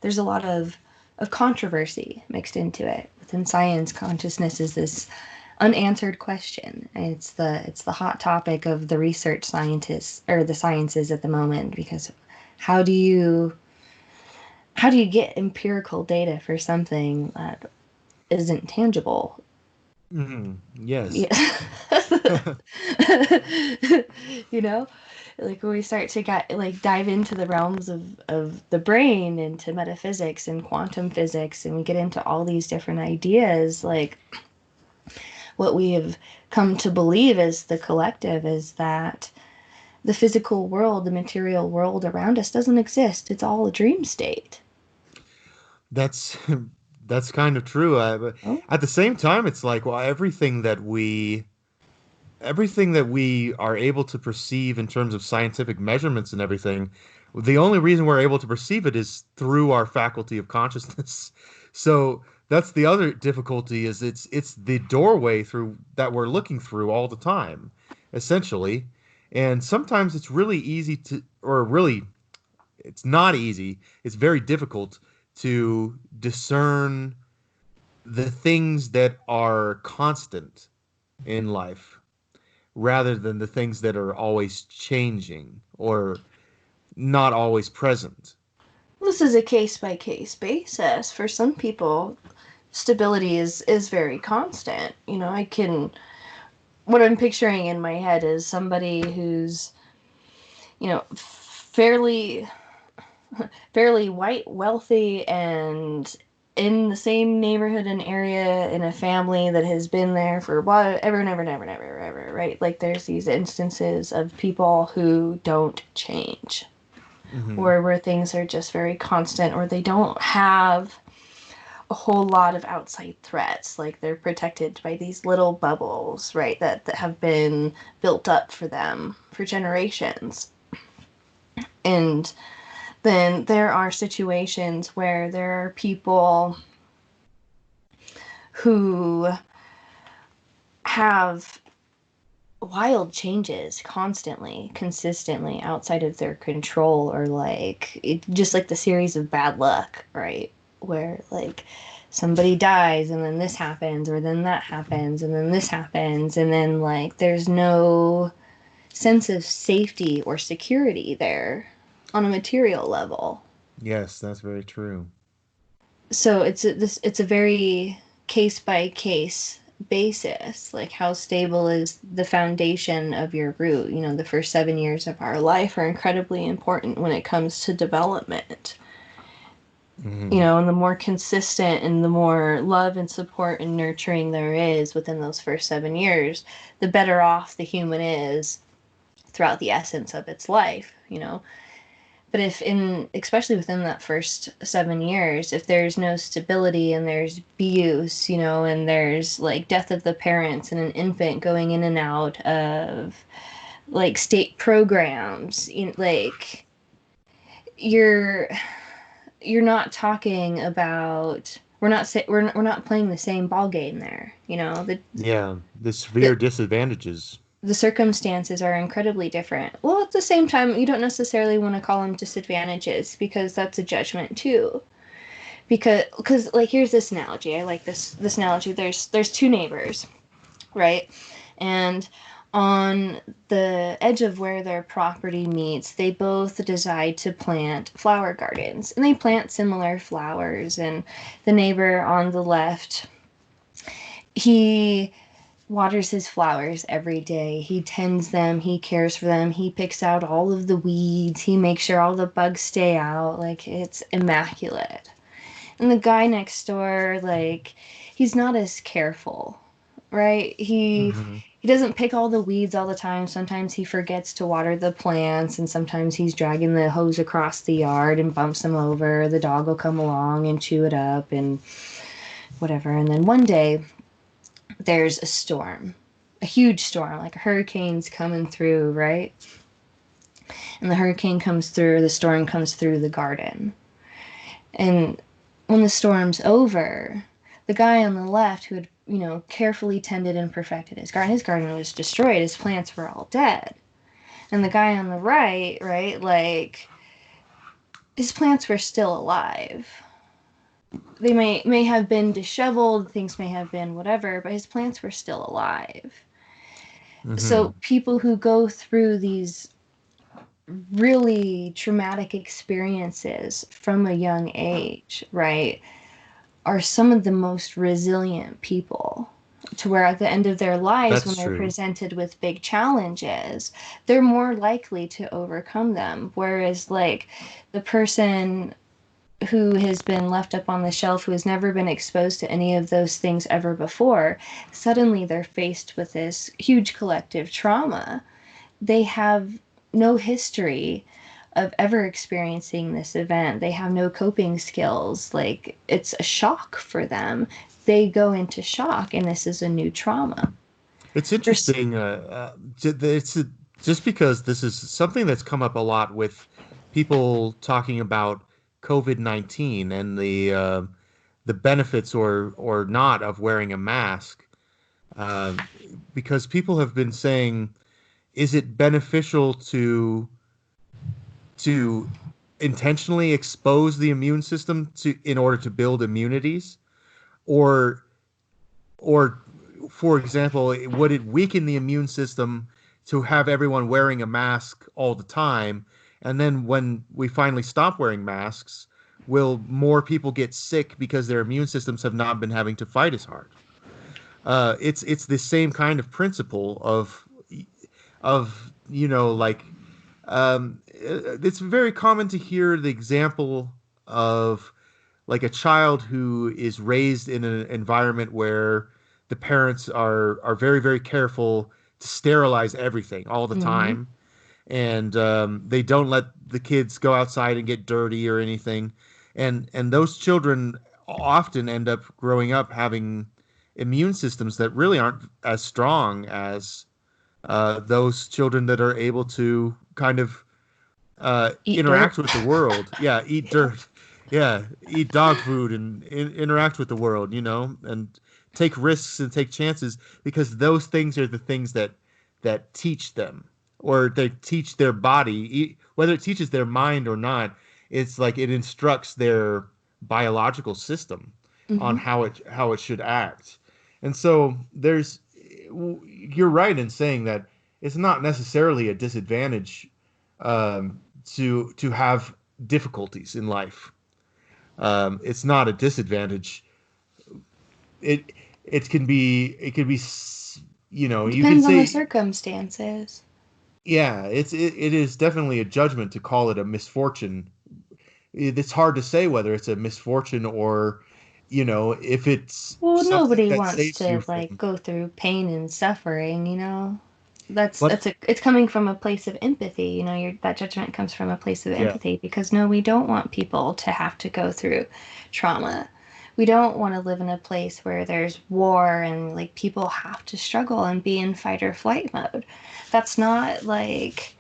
Speaker 1: there's a lot of controversy mixed into it. Within science, consciousness is this unanswered question. It's the hot topic of the research scientists or the sciences at the moment, because how do you get empirical data for something that isn't tangible?
Speaker 2: Yes.
Speaker 1: Yeah. You know, like when we start to dive into the realms of the brain, into metaphysics and quantum physics, and we get into all these different ideas, like what we have come to believe as the collective is that the physical world, the material world around us doesn't exist. It's all a dream state.
Speaker 2: That's that's kind of true. But
Speaker 1: Oh,
Speaker 2: at the same time, it's like, well, everything that we are able to perceive in terms of scientific measurements and everything, the only reason we're able to perceive it is through our faculty of consciousness. So that's the other difficulty, is it's the doorway through that we're looking through all the time, essentially. And sometimes it's really easy to, or really, it's not easy. It's very difficult to discern the things that are constant in life rather than the things that are always changing or not always present.
Speaker 1: this is a case by case basis. For some people, stability is very constant. You know, I can what I'm picturing in my head is somebody who's, you know, fairly white, wealthy, and in the same neighborhood and area in a family that has been there for ever, never, right? Like there's these instances of people who don't change,
Speaker 2: Hmm.
Speaker 1: or where things are just very constant, or they don't have a whole lot of outside threats. Like they're protected by these little bubbles, right? That have been built up for them for generations. And then there are situations where there are people who have wild changes constantly, consistently outside of their control, or like just like the series of bad luck, right? Where like somebody dies and then this happens, or then that happens, and then this happens, and then like there's no sense of safety or security there on a material level.
Speaker 2: Yes, that's very true.
Speaker 1: So it's a very case by case basis. Like how stable is the foundation of your root? You know, the first 7 years of our life are incredibly important when it comes to development. You
Speaker 2: Hmm.
Speaker 1: know, and the more consistent and the more love and support and nurturing there is within those first 7 years, the better off the human is throughout the essence of its life, you know. But if in, especially within that first 7 years, if there's no stability and there's abuse, you know, and there's like death of the parents and an infant going in and out of like state programs, you know, like you're you're not talking about, we're not playing the same ball game there, you know.
Speaker 2: Yeah, the
Speaker 1: The
Speaker 2: severe disadvantages.
Speaker 1: the circumstances are incredibly different. Well, at the same time, you don't necessarily want to call them disadvantages, because that's a judgment too. Because like here's this analogy. I like this analogy. There's two neighbors, right? And on the edge of where their property meets, they both decide to plant flower gardens, and they plant similar flowers. And the neighbor on the left, he waters his flowers every day. He tends them, he cares for them, he picks out all of the weeds, he makes sure all the bugs stay out. Like it's immaculate. And the guy next door, like, he's not as careful, right?
Speaker 2: Hmm.
Speaker 1: He doesn't pick all the weeds all the time. Sometimes he forgets to water the plants, and sometimes he's dragging the hose across the yard and bumps them over. The dog will come along and chew it up and whatever. And then one day there's a storm, a huge storm, like a hurricane's coming through, right? And the hurricane comes through, the storm comes through the garden. And when the storm's over, the guy on the left who had, you know, carefully tended and perfected his garden was destroyed. His plants were all dead. And the guy on the right, right, like his plants were still alive. They may have been disheveled, things may have been whatever, but his plants were still alive.
Speaker 2: Hmm.
Speaker 1: So people who go through these really traumatic experiences from a young age, right, are some of the most resilient people. to where at the end of their lives, when
Speaker 2: That's
Speaker 1: they're
Speaker 2: true.
Speaker 1: presented with big challenges, they're more likely to overcome them. Whereas, like, the person who has been left up on the shelf, who has never been exposed to any of those things ever before, suddenly they're faced with this huge collective trauma. They have no history of ever experiencing this event. They have no coping skills. Like, it's a shock for them. They go into shock, and this is a new trauma.
Speaker 2: It's
Speaker 1: There's,
Speaker 2: interesting. Just because this is something that's come up a lot with people talking about COVID-19 and the benefits or not of wearing a mask, uh, because people have been saying, is it beneficial to intentionally expose the immune system to in order to build immunities, or or for example, would it weaken the immune system to have everyone wearing a mask all the time? And then when we finally stop wearing masks, will more people get sick because their immune systems have not been having to fight as hard? It's the same kind of principle of like it's very common to hear the example of like a child who is raised in an environment where the parents are very very careful to sterilize everything all the
Speaker 1: mhm.
Speaker 2: time, and they don't let the kids go outside and get dirty or anything, and those children often end up growing up having immune systems that really aren't as strong as those children that are able to kind of
Speaker 1: Eat dirt.
Speaker 2: interact with the world. Yeah, eat dirt. Yeah, eat dog food and interact with the world, and take risks and take chances, because those things are the things that teach them, or they teach their body, whether it teaches their mind or not. It's like it instructs their biological system on
Speaker 1: Hmm.
Speaker 2: how it should act. And so you're right in saying that it's not necessarily a disadvantage to have difficulties in life. It's not a disadvantage. It it can be you can
Speaker 1: Depends on the
Speaker 2: say,
Speaker 1: circumstances.
Speaker 2: yeah, it is definitely a judgment to call it a misfortune. It's hard to say whether it's a misfortune or if it's
Speaker 1: Well,
Speaker 2: something
Speaker 1: nobody
Speaker 2: that
Speaker 1: wants
Speaker 2: saves you
Speaker 1: to like
Speaker 2: from.
Speaker 1: go through pain and suffering, you know.
Speaker 2: But
Speaker 1: It's coming from a place of empathy, you know, that judgment comes from a place of
Speaker 2: yeah,
Speaker 1: empathy, because no, we don't want people to have to go through trauma. We don't want to live in a place where there's war and like people have to struggle and be in fight or flight mode. That's not like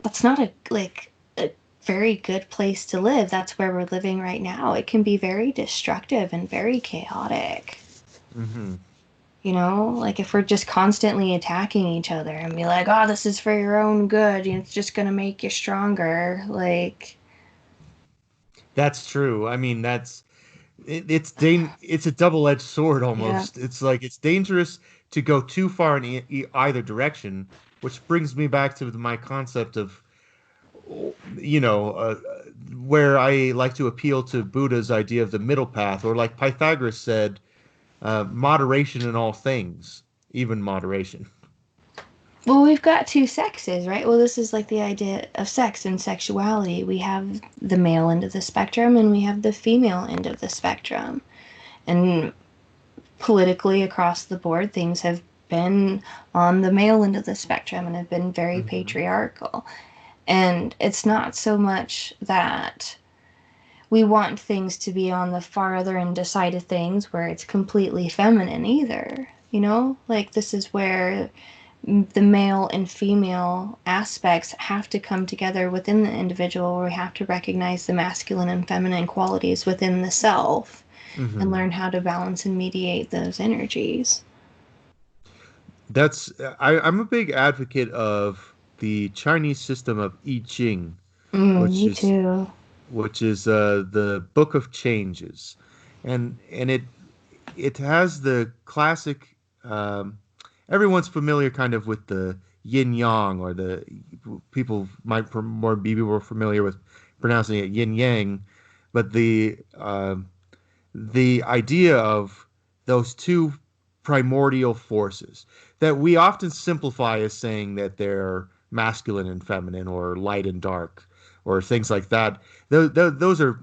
Speaker 1: that's not a very good place to live. That's where we're living right now. It can be very destructive and very chaotic.
Speaker 2: hmm
Speaker 1: You know, like if we're just constantly attacking each other and be like, oh, this is for your own good, and it's just gonna make you stronger. Like,
Speaker 2: that's true. I mean, it's a double-edged sword
Speaker 1: yeah.
Speaker 2: almost. It's like it's dangerous to go too far in either direction, which brings me back to my concept of you know uh, where I like to appeal to Buddha's idea of the middle path, or like Pythagoras said, moderation in all things, even moderation.
Speaker 1: Well, we've got two sexes, right? Well, this is like the idea of sex and sexuality. We have the male end of the spectrum and we have the female end of the spectrum. And politically across the board, things have been on the male end of the spectrum and have been very
Speaker 2: hmm
Speaker 1: patriarchal. And it's not so much that we want things to be on the farther end side of things where it's completely feminine either. You know, like this is where the male and female aspects have to come together within the individual, where we have to recognize the masculine and feminine qualities within the self and
Speaker 2: hmm
Speaker 1: learn how to balance and mediate those energies.
Speaker 2: That's I'm a big advocate of the Chinese system of I Ching, which
Speaker 1: Me
Speaker 2: is
Speaker 1: too.
Speaker 2: the Book of Changes, and it has the classic. Um, Everyone's familiar kind of with the yin yang, or the people might be more familiar with pronouncing it yin yang, but the idea of those two primordial forces that we often simplify as saying that they're masculine and feminine or light and dark or things like that. Those are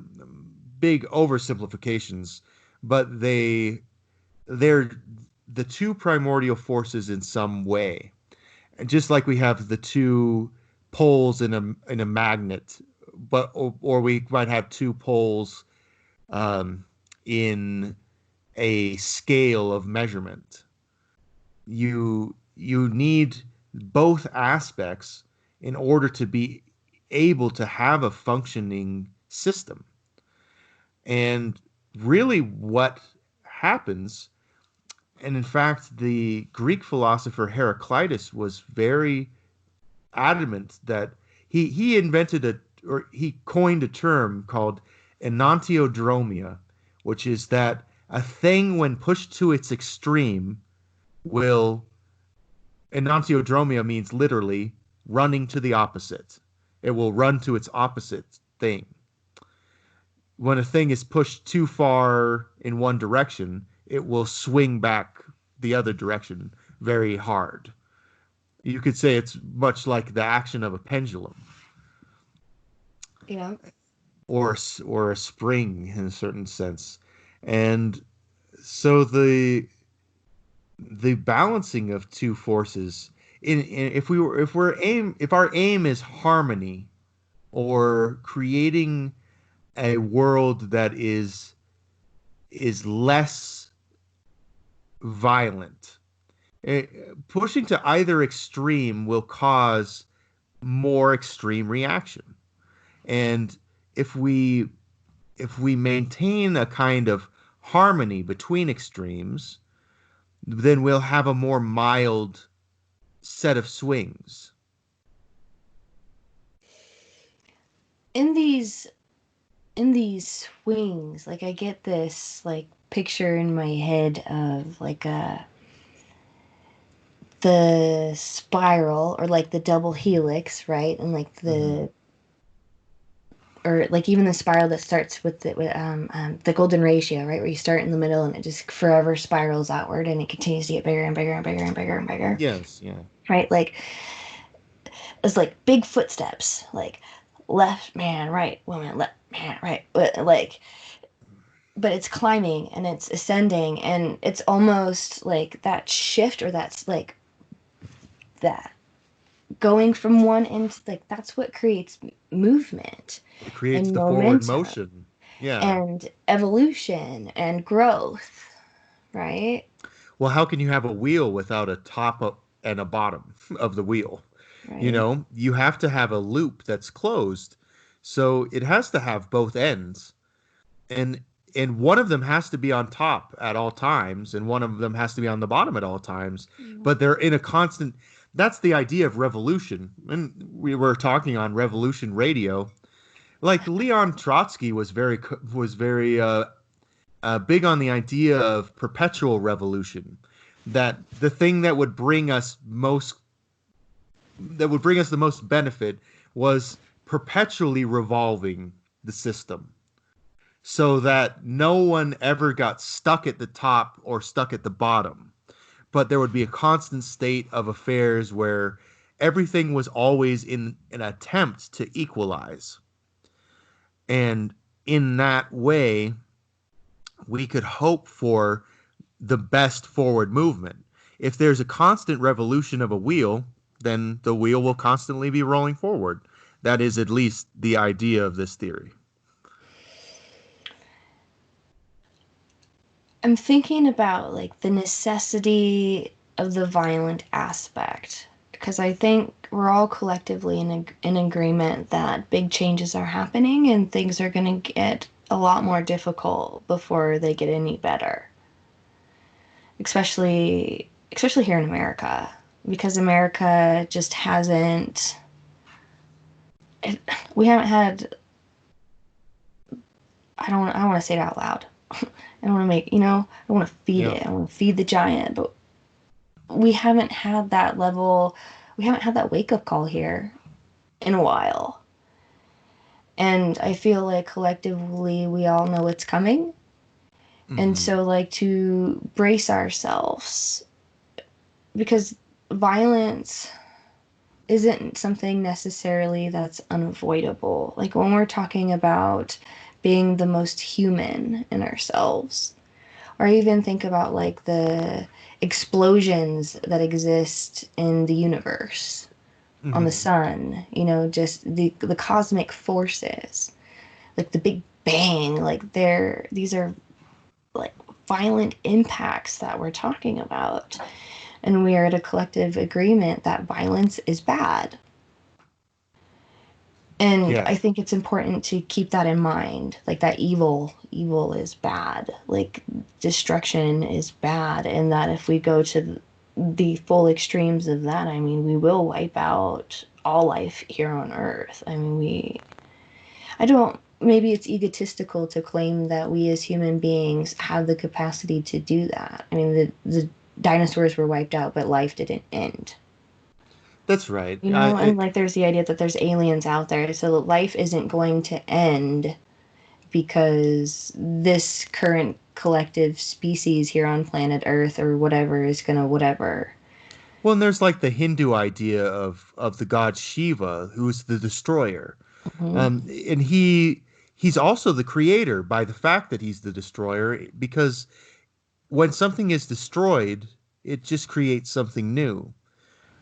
Speaker 2: big oversimplifications, but they're the two primordial forces in some way. And just like we have the two poles in a magnet, but or we might have two poles in a scale of measurement. You need both aspects in order to be able to have a functioning system. And really what happens, and in fact the Greek philosopher Heraclitus was very adamant that he invented or he coined a term called enantiodromia, which is that a thing when pushed to its extreme will, enantiodromia means literally running to the opposite. It will run to its opposite thing. When a thing is pushed too far in one direction, it will swing back the other direction very hard. You could say it's much like the action of a pendulum.
Speaker 1: Yeah.
Speaker 2: Or a spring in a certain sense. And so the balancing of two forces if our aim is harmony or creating a world that is less violent, pushing to either extreme will cause more extreme reaction. And if we maintain a kind of harmony between extremes, then we'll have a more mild set of swings.
Speaker 1: In these swings, like I get this like picture in my head of like the spiral or like the double helix, right? And like the or like even the spiral that starts with the golden ratio, right? Where you start in the middle and it just forever spirals outward and it continues to get bigger and bigger and bigger and bigger and bigger.
Speaker 2: Yes, yeah.
Speaker 1: Right? Like it's like big footsteps, like left man, right woman, left man, right. Like, but it's climbing and it's ascending and it's almost like that shift or that's like that going from one end, like that's what creates movement.
Speaker 2: It creates
Speaker 1: and
Speaker 2: the
Speaker 1: momentum,
Speaker 2: forward motion. Yeah.
Speaker 1: and evolution and growth, right?
Speaker 2: Well, how can you have a wheel without a top and a bottom of the wheel?
Speaker 1: Right.
Speaker 2: You know, you have to have a loop that's closed. So it has to have both ends. And one of them has to be on top at all times and one of them has to be on the bottom at all times. But they're in a constant. That's the idea of revolution. And we were talking on Revolution Radio. Like Leon Trotsky was very big on the idea of perpetual revolution, that the thing that would bring us the most benefit was perpetually revolving the system so that no one ever got stuck at the top or stuck at the bottom, but there would be a constant state of affairs where everything was always in an attempt to equalize. And in that way, we could hope for the best forward movement. If there's a constant revolution of a wheel, then the wheel will constantly be rolling forward. That is at least the idea of this theory.
Speaker 1: I'm thinking about like the necessity of the violent aspect, because I think we're all collectively in agreement that big changes are happening and things are going to get a lot more difficult before they get any better. Especially here in America, because America just hasn't. We haven't had. I don't want to say it out loud. I don't want to make, I want to feed it. I want to feed the giant, but we haven't had that level. We haven't had that wake up call here in a while. And I feel like collectively we all know it's coming. And so, like, to brace ourselves, because violence isn't something necessarily that's unavoidable. Like, when we're talking about being the most human in ourselves, or even think about like the explosions that exist in the universe, on the sun, you know, just the cosmic forces, like the Big Bang, like these are like violent impacts that we're talking about. And we are at a collective agreement that violence is bad. And
Speaker 2: Yeah.
Speaker 1: I think it's important to keep that in mind. Like that evil is bad. Like destruction is bad. And that if we go to the full extremes of that, I mean, we will wipe out all life here on Earth. I mean, maybe it's egotistical to claim that we as human beings have the capacity to do that. I mean, the dinosaurs were wiped out, but life didn't end.
Speaker 2: That's right.
Speaker 1: You know, and like there's the idea that there's aliens out there, so life isn't going to end because this current collective species here on planet Earth or whatever is gonna whatever.
Speaker 2: Well, and there's like the Hindu idea of the god Shiva, who's the destroyer.
Speaker 1: Hmm.
Speaker 2: And he's also the creator by the fact that he's the destroyer, because when something is destroyed, it just creates something new.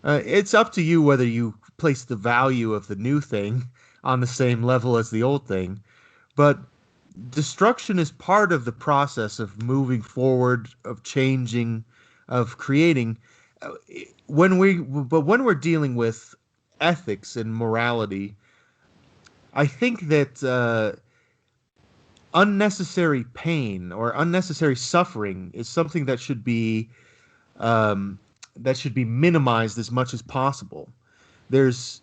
Speaker 2: It's up to you whether you place the value of the new thing on the same level as the old thing, but destruction is part of the process of moving forward, of changing, of creating. Uh, when we're dealing with ethics and morality, I think that unnecessary pain or unnecessary suffering is something um, that should be minimized as much as possible. There's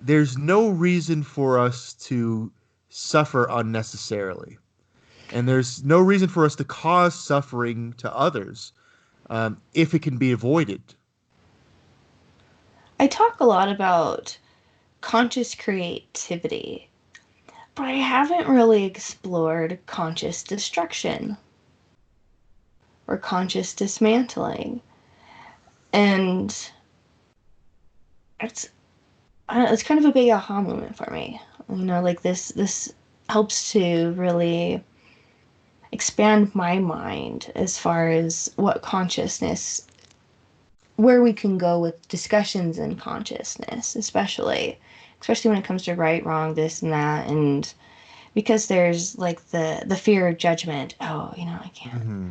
Speaker 2: there's no reason for us to suffer unnecessarily, and there's no reason for us to cause suffering to others if it can be avoided.
Speaker 1: I talk a lot about conscious creativity, but I haven't really explored conscious destruction or conscious dismantling. And it's it's kind of a big aha moment for me. You know, like this helps to really expand my mind as far as what consciousness, where we can go with discussions in consciousness, especially when it comes to right, wrong, this and that, and because there's like the fear of judgment. Oh, you know, I can't.
Speaker 2: Hmm.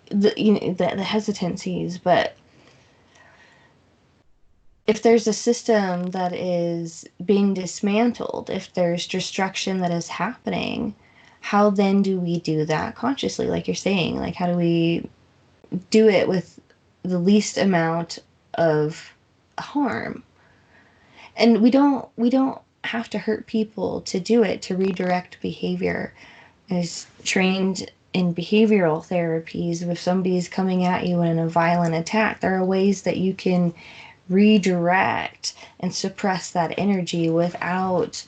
Speaker 1: The hesitancies, but if there's a system that is being dismantled, if there's destruction that is happening, how then do we do that consciously? Like you're saying, like how do we do it with the least amount of harm? And we don't have to hurt people to do it, to redirect behavior. Is trained in behavioral therapies, if somebody's coming at you in a violent attack, there are ways that you can redirect and suppress that energy without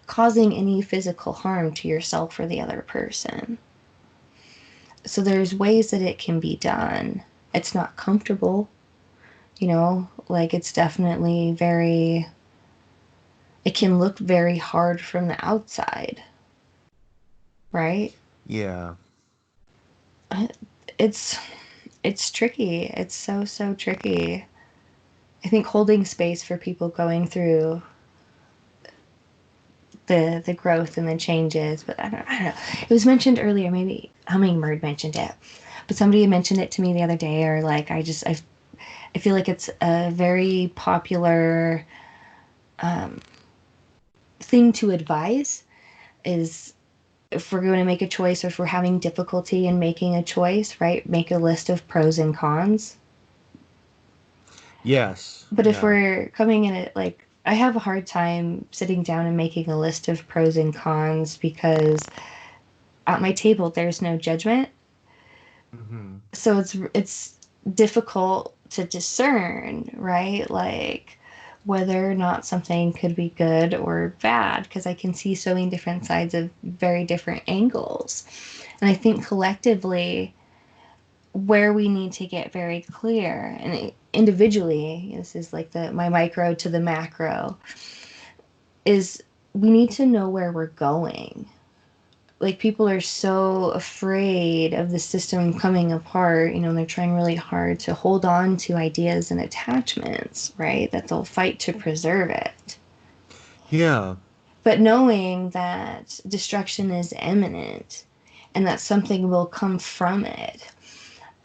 Speaker 1: causing any physical harm to yourself or the other person. So there's ways that it can be done. It's not comfortable, you know, like it's definitely very, it can look very hard from the outside, right?
Speaker 2: Yeah.
Speaker 1: It's it's tricky. It's so tricky. I think holding space for people going through the growth and the changes, but I don't know. It was mentioned earlier, maybe Hummingbird mentioned it, but somebody had mentioned it to me the other day, or like I feel like it's a very popular thing to advise is if we're going to make a choice or if we're having difficulty in making a choice, right? Make a list of pros and cons.
Speaker 2: Yes.
Speaker 1: But if
Speaker 2: Yeah.
Speaker 1: we're coming in it like I have a hard time sitting down and making a list of pros and cons because at my table there's no judgment.
Speaker 2: Hmm.
Speaker 1: So it's difficult to discern, right? Like whether or not something could be good or bad, because I can see so many different sides of very different angles. And I think collectively, where we need to get very clear, and individually, this is like my micro to the macro, is we need to know where we're going. Like, people are so afraid of the system coming apart, and they're trying really hard to hold on to ideas and attachments, right? That they'll fight to preserve it.
Speaker 2: Yeah.
Speaker 1: But knowing that destruction is imminent and that something will come from it,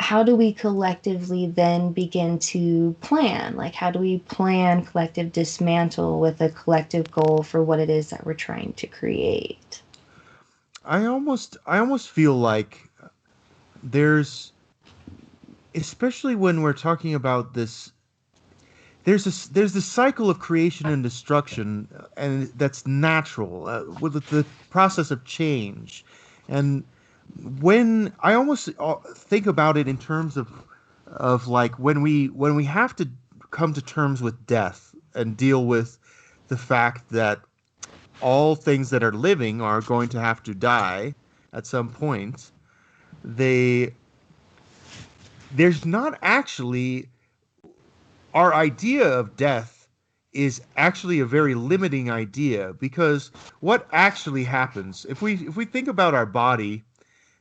Speaker 1: how do we collectively then begin to plan? Like, how do we plan collective dismantle with a collective goal for what it is that we're trying to create?
Speaker 2: I almost feel like there's, especially when we're talking about this, there's this cycle of creation and destruction, and that's natural with the process of change. And when I almost think about it in terms of like when we have to come to terms with death and deal with the fact that all things that are living are going to have to die at some point, they there's not actually, our idea of death is actually a very limiting idea, because what actually happens if we think about our body,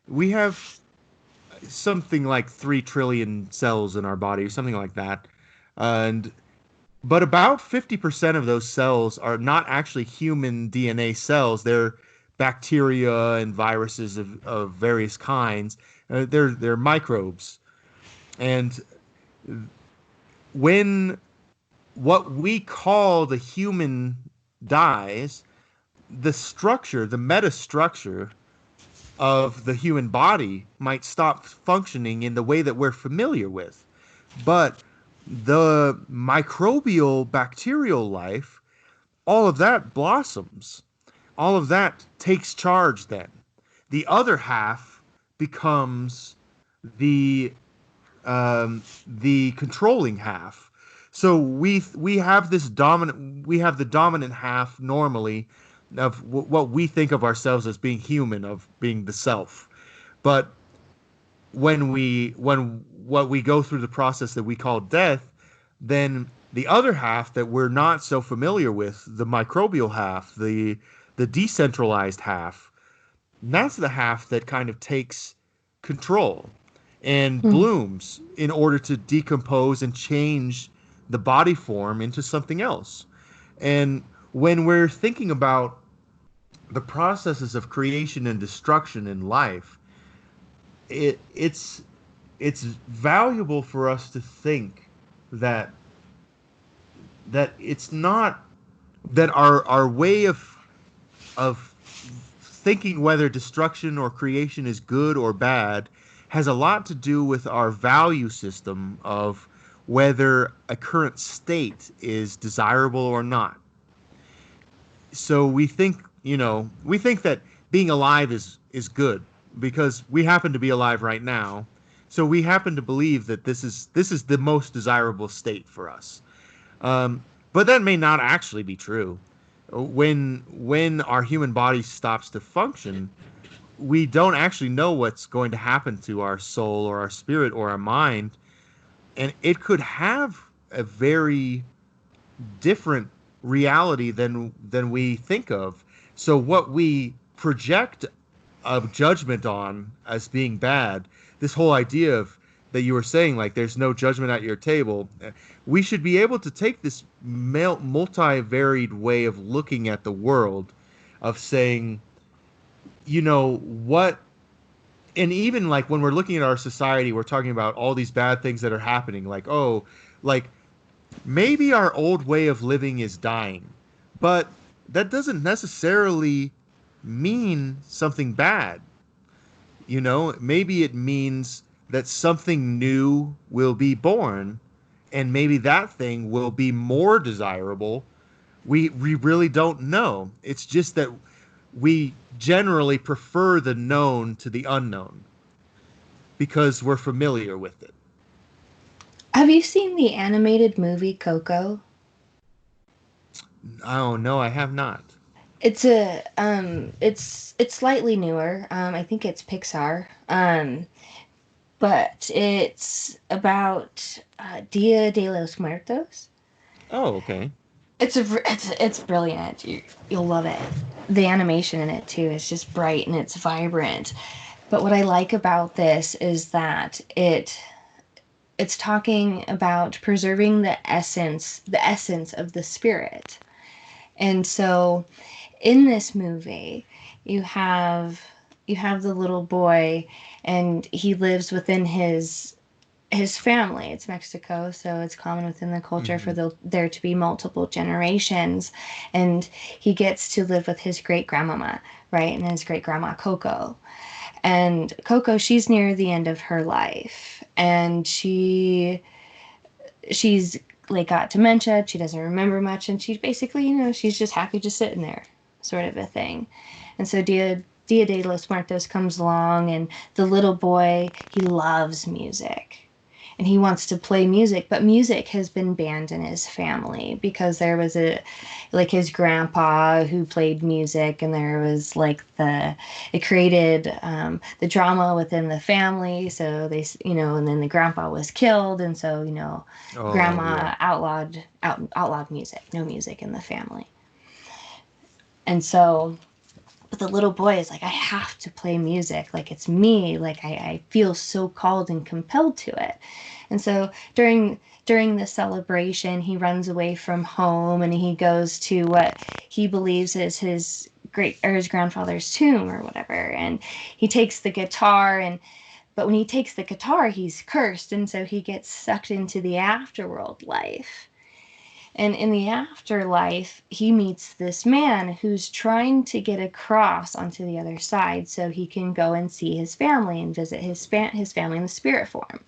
Speaker 2: we have something like 3 trillion cells in our body, or something like that. And but about 50% of those cells are not actually human DNA cells. They're bacteria and viruses of various kinds. They're microbes. And when what we call the human dies, the structure, the metastructure of the human body might stop functioning in the way that we're familiar with. But the microbial bacterial life, all of that blossoms. All of that takes charge then. The other half becomes the the controlling half. So we have this dominant, we have the dominant half normally of what we think of ourselves as being human, of being the self. But when what we go through the process that we call death, then the other half that we're not so familiar with, the microbial half, the decentralized half, that's the half that kind of takes control and blooms in order to decompose and change the body form into something else. And when we're thinking about the processes of creation and destruction in life, it's valuable for us to think that it's not that our way of thinking whether destruction or creation is good or bad has a lot to do with our value system of whether a current state is desirable or not. So we think, we think that being alive is good because we happen to be alive right now. So we happen to believe that this is the most desirable state for us. But that may not actually be true. When our human body stops to function, we don't actually know what's going to happen to our soul or our spirit or our mind, and it could have a very different reality than we think of. So what we project a judgment on as being bad, this whole idea of that you were saying, like there's no judgment at your table, we should be able to take this multi-varied way of looking at the world, of saying, what, and even like when we're looking at our society, we're talking about all these bad things that are happening, like, oh, like maybe our old way of living is dying, but that doesn't necessarily mean something bad. Maybe it means that something new will be born, and maybe that thing will be more desirable. We really don't know. It's just that we generally prefer the known to the unknown because we're familiar with it.
Speaker 1: Have you seen the animated movie Coco?
Speaker 2: Oh no, I have not.
Speaker 1: It's slightly newer. I think it's Pixar. But it's about Dia de los Muertos.
Speaker 2: Oh, okay.
Speaker 1: It's brilliant. You'll love it. The animation in it too is just bright and it's vibrant. But what I like about this is that it's talking about preserving the essence of the spirit. And so in this movie, you have you have the little boy, and he lives within his family. It's Mexico, so it's common within the culture for there to be multiple generations. And he gets to live with his great grandmama, right? And his great grandma Coco. And Coco, she's near the end of her life, and she's like got dementia. She doesn't remember much, and she's basically, she's just happy just sitting there, sort of a thing. And so Dia de los Muertos comes along, and the little boy, he loves music. And he wants to play music, but music has been banned in his family because there was like his grandpa who played music, and there was like it created the drama within the family. So and then the grandpa was killed, and so
Speaker 2: Oh yeah.
Speaker 1: grandma outlawed music, no music in the family, and so. But the little boy is like, I have to play music. Like, it's me. Like, I feel so called and compelled to it. And so during the celebration, he runs away from home and he goes to what he believes is his grandfather's tomb or whatever. And he takes the guitar, but when he takes the guitar, he's cursed, and so he gets sucked into the afterworld life. And in the afterlife, he meets this man who's trying to get across onto the other side so he can go and see his family and visit his family in the spirit form.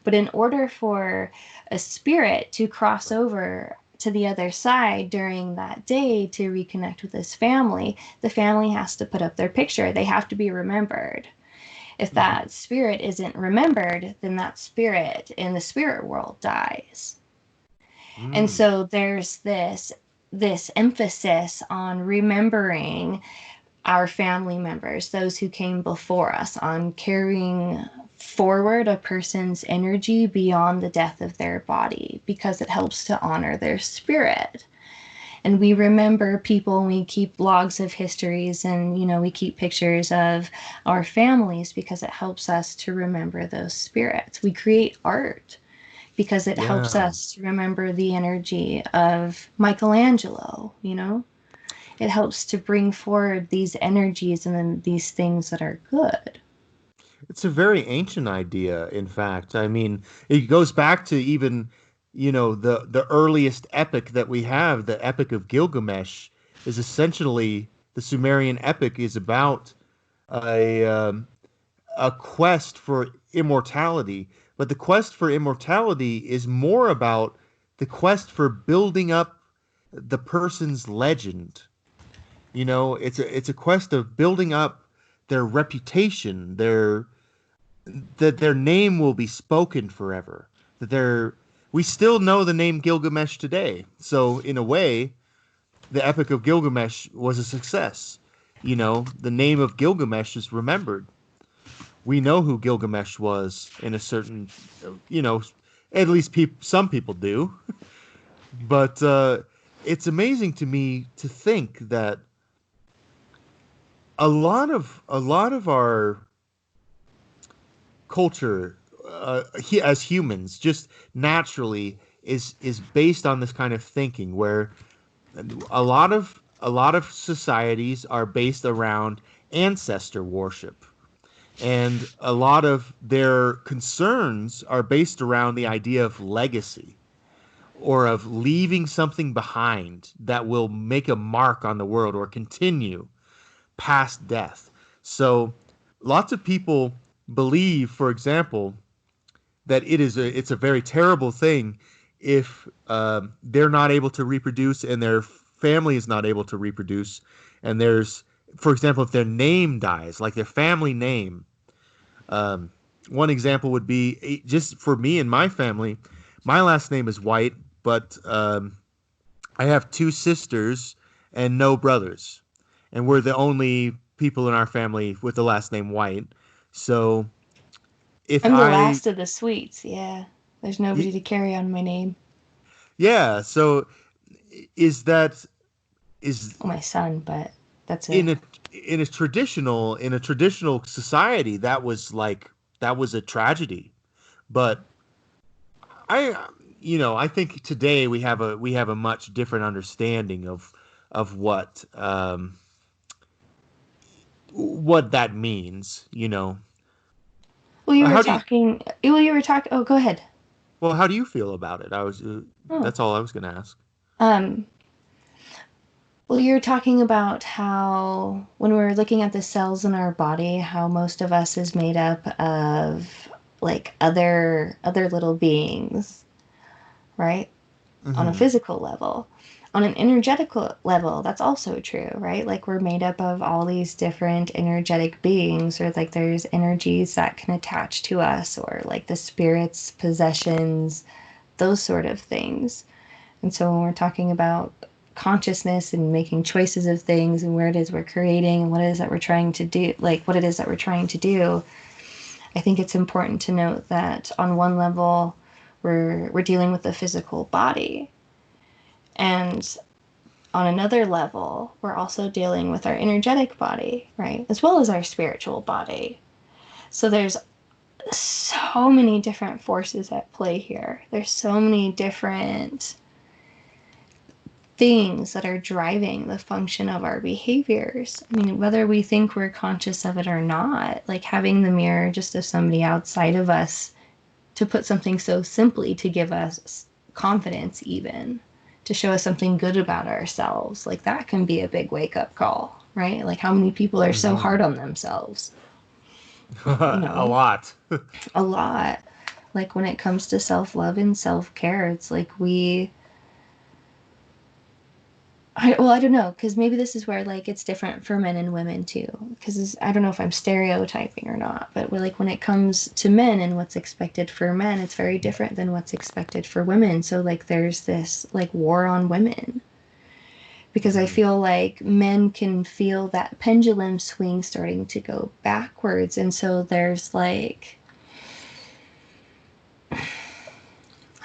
Speaker 1: But in order for a spirit to cross over to the other side during that day to reconnect with his family, the family has to put up their picture. They have to be remembered. If that spirit isn't remembered, then that spirit in the spirit world dies. And
Speaker 2: Mm.
Speaker 1: so there's this emphasis on remembering our family members, those who came before us, on carrying forward a person's energy beyond the death of their body, because it helps to honor their spirit. And we remember people, and we keep logs of histories, and we keep pictures of our families because it helps us to remember those spirits. We create art because it helps
Speaker 2: Yeah.
Speaker 1: us to remember the energy of Michelangelo. It helps to bring forward these energies and then these things that are good.
Speaker 2: It's a very ancient idea, in fact. I mean, it goes back to even, the earliest epic that we have, the Epic of Gilgamesh, is essentially the Sumerian epic is about a a quest for immortality, but the quest for immortality is more about the quest for building up the person's legend. It's a quest of building up their reputation, that their name will be spoken forever. That we still know the name Gilgamesh today. So in a way, the Epic of Gilgamesh was a success. The name of Gilgamesh is remembered. We know who Gilgamesh was in a certain, you know, at least some people do. But it's amazing to me to think that a lot of our culture as humans just naturally is based on this kind of thinking where a lot of societies are based around ancestor worship, and a lot of their concerns are based around the idea of legacy or of leaving something behind that will make a mark on the world or continue past death. So lots of people believe, for example, that it's a very terrible thing if they're not able to reproduce and their family is not able to reproduce. And there's, for example, if their name dies, like their family name. Um, One example would be just for me and my family. My last name is White, but I have 2 sisters and no brothers, and we're the only people in our family with the last name White. So if
Speaker 1: I'm the
Speaker 2: I,
Speaker 1: last of the sweets. Yeah. There's nobody
Speaker 2: y-
Speaker 1: to carry on my name.
Speaker 2: yeah, so is that is
Speaker 1: Well, my son, but that's
Speaker 2: in
Speaker 1: a.
Speaker 2: a traditional society that was a tragedy. But I I think today we have a much different understanding of what that means,
Speaker 1: Well, you were
Speaker 2: How do you
Speaker 1: talking. Well, you were talking. Oh, go ahead.
Speaker 2: well, how do you feel about it?
Speaker 1: Oh.
Speaker 2: That's all I was going to ask.
Speaker 1: Um. Well, you're talking about how when we're looking at the cells in our body, how most of us is made up of like other little beings, right? On a
Speaker 2: Hmm.
Speaker 1: physical level. On an energetical level, that's also true, right? Like we're made up of all these different energetic beings, or like there's energies that can attach to us, or like the spirits, possessions, those sort of things. And so when we're talking about consciousness and making choices of things and where it is we're creating and what it is that we're trying to do, like what it is that we're trying to do, I think it's important to note that on one level, we're dealing with the physical body, and on another level, we're also dealing with our energetic body, right? As well as our spiritual body. So there's so many different forces at play here. There's so many different things that are driving the function of our behaviors. I mean, whether we think we're conscious of it or not, like having the mirror just of somebody outside of us, to put something so simply to give us confidence, even to show us something good about ourselves, like that can be a big wake up call, right? Like how many people are so
Speaker 2: Hmm.
Speaker 1: hard on themselves, you
Speaker 2: A
Speaker 1: know,
Speaker 2: lot.
Speaker 1: a lot. Like when it comes to self love and self care, it's like I don't know, because maybe this is where like it's different for men and women too. Because I don't know if I'm stereotyping or not, but like when it comes to men and what's expected for men, it's very different than what's expected for women. So like there's this like war on women, because I
Speaker 2: Hmm.
Speaker 1: feel like men can feel that pendulum swing starting to go backwards, and so there's like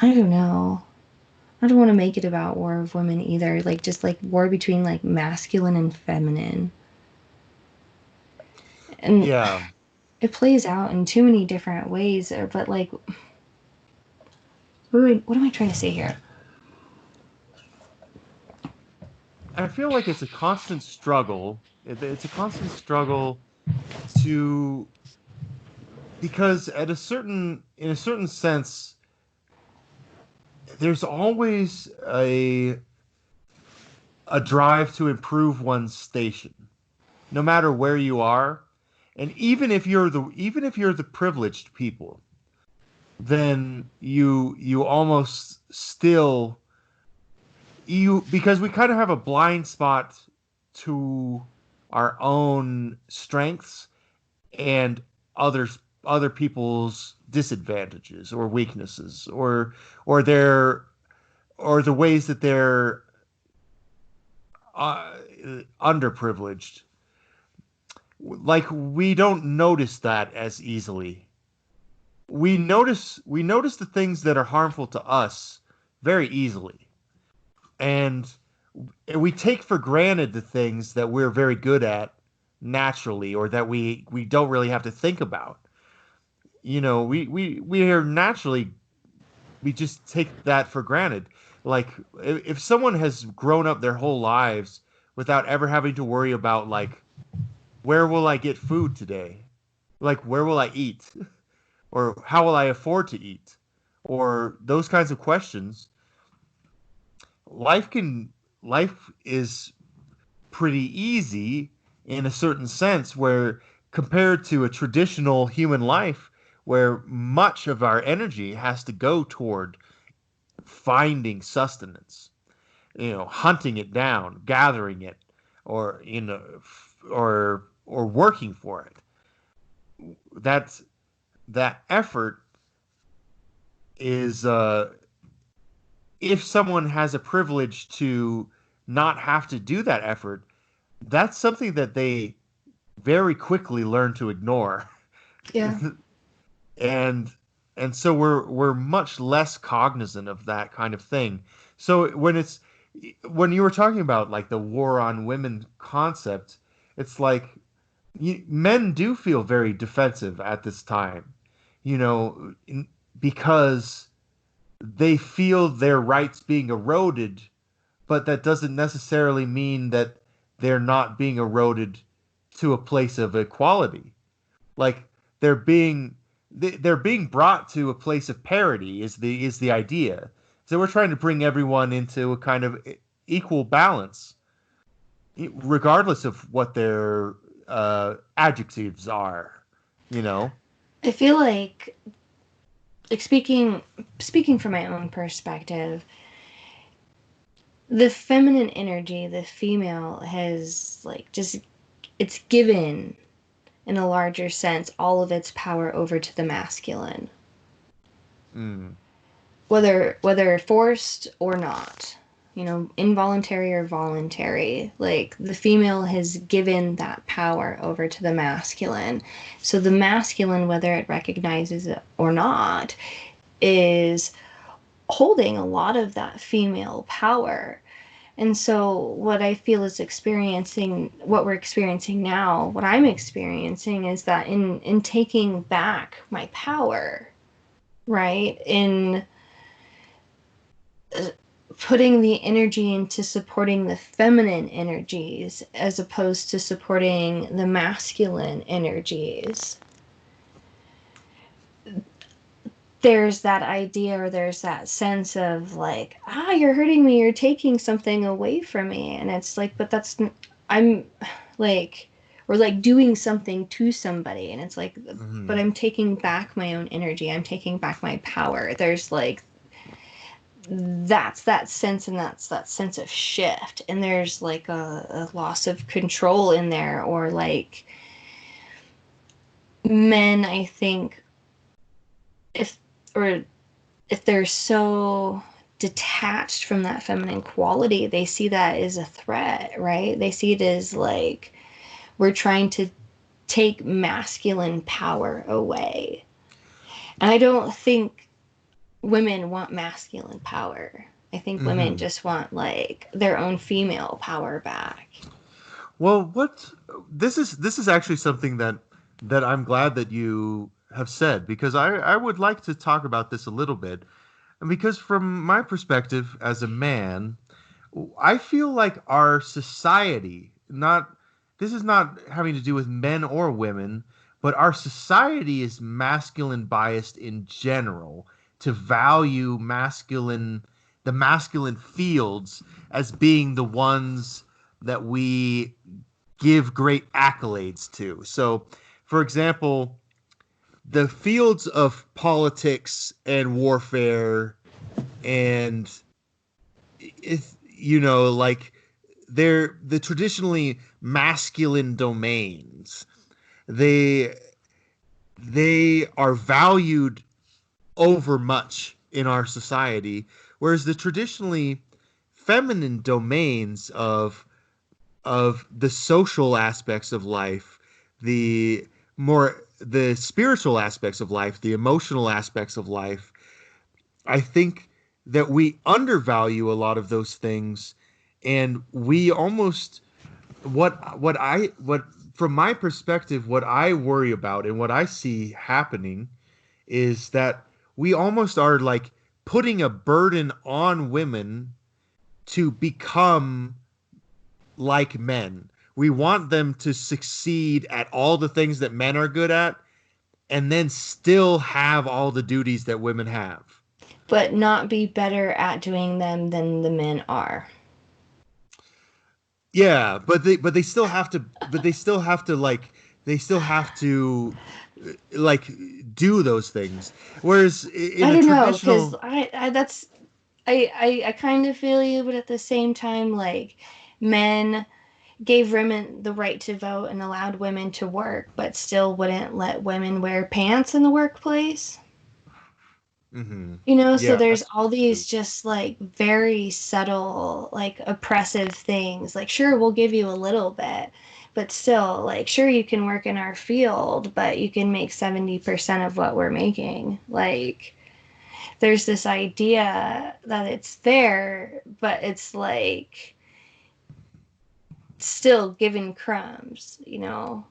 Speaker 1: I don't know. I don't want to make it about war of women either. Like just like war between like masculine and feminine. And
Speaker 2: Yeah.
Speaker 1: it plays out in too many different ways. But like, what am I trying to say here?
Speaker 2: I feel like it's a constant struggle. It's a constant struggle to because in a certain sense, there's always a drive to improve one's station, no matter where you are. And even if you're the privileged people, then you almost still you because we kind of have a blind spot to our own strengths and others other people's disadvantages or weaknesses or their or the ways that they're uh, underprivileged. Like we don't notice that as easily. We notice the things that are harmful to us very easily, and we take for granted the things that we're very good at naturally, or that we don't really have to think about. We are naturally we just take that for granted. Like if someone has grown up their whole lives without ever having to worry about like where will I get food today? Like where will I eat? Or how will I afford to eat? Or those kinds of questions. Life is pretty easy in a certain sense where compared to a traditional human life where much of our energy has to go toward finding sustenance, hunting it down, gathering it, or or working for it. That's that effort is if someone has a privilege to not have to do that effort, that's something that they very quickly learn to ignore.
Speaker 1: Yeah.
Speaker 2: and and so we're much less cognizant of that kind of thing. So when you were talking about like the war on women concept, it's like men do feel very defensive at this time, you know, because they feel their rights being eroded, but that doesn't necessarily mean that they're not being eroded to a place of equality. Like they're being they're being brought to a place of parity is the idea. So we're trying to bring everyone into a kind of equal balance, regardless of what their adjectives are. You know.
Speaker 1: I feel like speaking from my own perspective, the feminine energy, the female, has like just it's given in a larger sense all of its power over to the masculine,
Speaker 2: Mm.
Speaker 1: whether forced or not, you know, involuntary or voluntary. Like the female has given that power over to the masculine, so the masculine, whether it recognizes it or not, is holding a lot of that female power. And so what I feel is experiencing, what we're experiencing now, what I'm experiencing is that in taking back my power, right? In putting the energy into supporting the feminine energies as opposed to supporting the masculine energies. There's that idea, or there's that sense of like, you're hurting me, you're taking something away from me. And it's like, but I'm like, or like doing something to somebody. And it's like, but
Speaker 2: Mhm.
Speaker 1: I'm taking back my own energy. I'm taking back my power. There's like, that's that sense, and that's that sense of shift. And there's like a loss of control in there, or like men, I think, if, or if they're so detached from that feminine quality, they see that as a threat, right? They see it as like we're trying to take masculine power away. And I don't think women want masculine power. I think women
Speaker 2: Mhm.
Speaker 1: just want like their own female power back.
Speaker 2: Well, what this is actually something that I'm glad that you have said, because I would like to talk about this a little bit. And because from my perspective as a man, I feel like our society, not this is not having to do with men or women, but our society is masculine biased in general to value the masculine fields as being the ones that we give great accolades to. So, for example, the fields of politics and warfare and if like they're the traditionally masculine domains. They they are valued over much in our society, whereas the traditionally feminine domains of the social aspects of life, the spiritual aspects of life, the emotional aspects of life, I think that we undervalue a lot of those things, and we almost what from my perspective, what I worry about and what I see happening is that we almost are like putting a burden on women to become like men. We want them to succeed at all the things that men are good at and then still have all the duties that women have.
Speaker 1: But not be better at doing them than the men are.
Speaker 2: Yeah, but they still have to they still have to like do those things. Whereas in
Speaker 1: I
Speaker 2: a
Speaker 1: don't know, because
Speaker 2: traditional
Speaker 1: I that's I kind of feel you, but at the same time, like men gave women the right to vote and allowed women to work, but still wouldn't let women wear pants in the workplace.
Speaker 2: Mm-hmm.
Speaker 1: You know, so
Speaker 2: Yeah,
Speaker 1: there's
Speaker 2: that's
Speaker 1: all
Speaker 2: true.
Speaker 1: these just like very subtle, like oppressive things. Like, sure, we'll give you a little bit, but still, like, sure, you can work in our field, but you can make 70% of what we're making. Like, there's this idea that it's there, but it's like still giving crumbs, you know?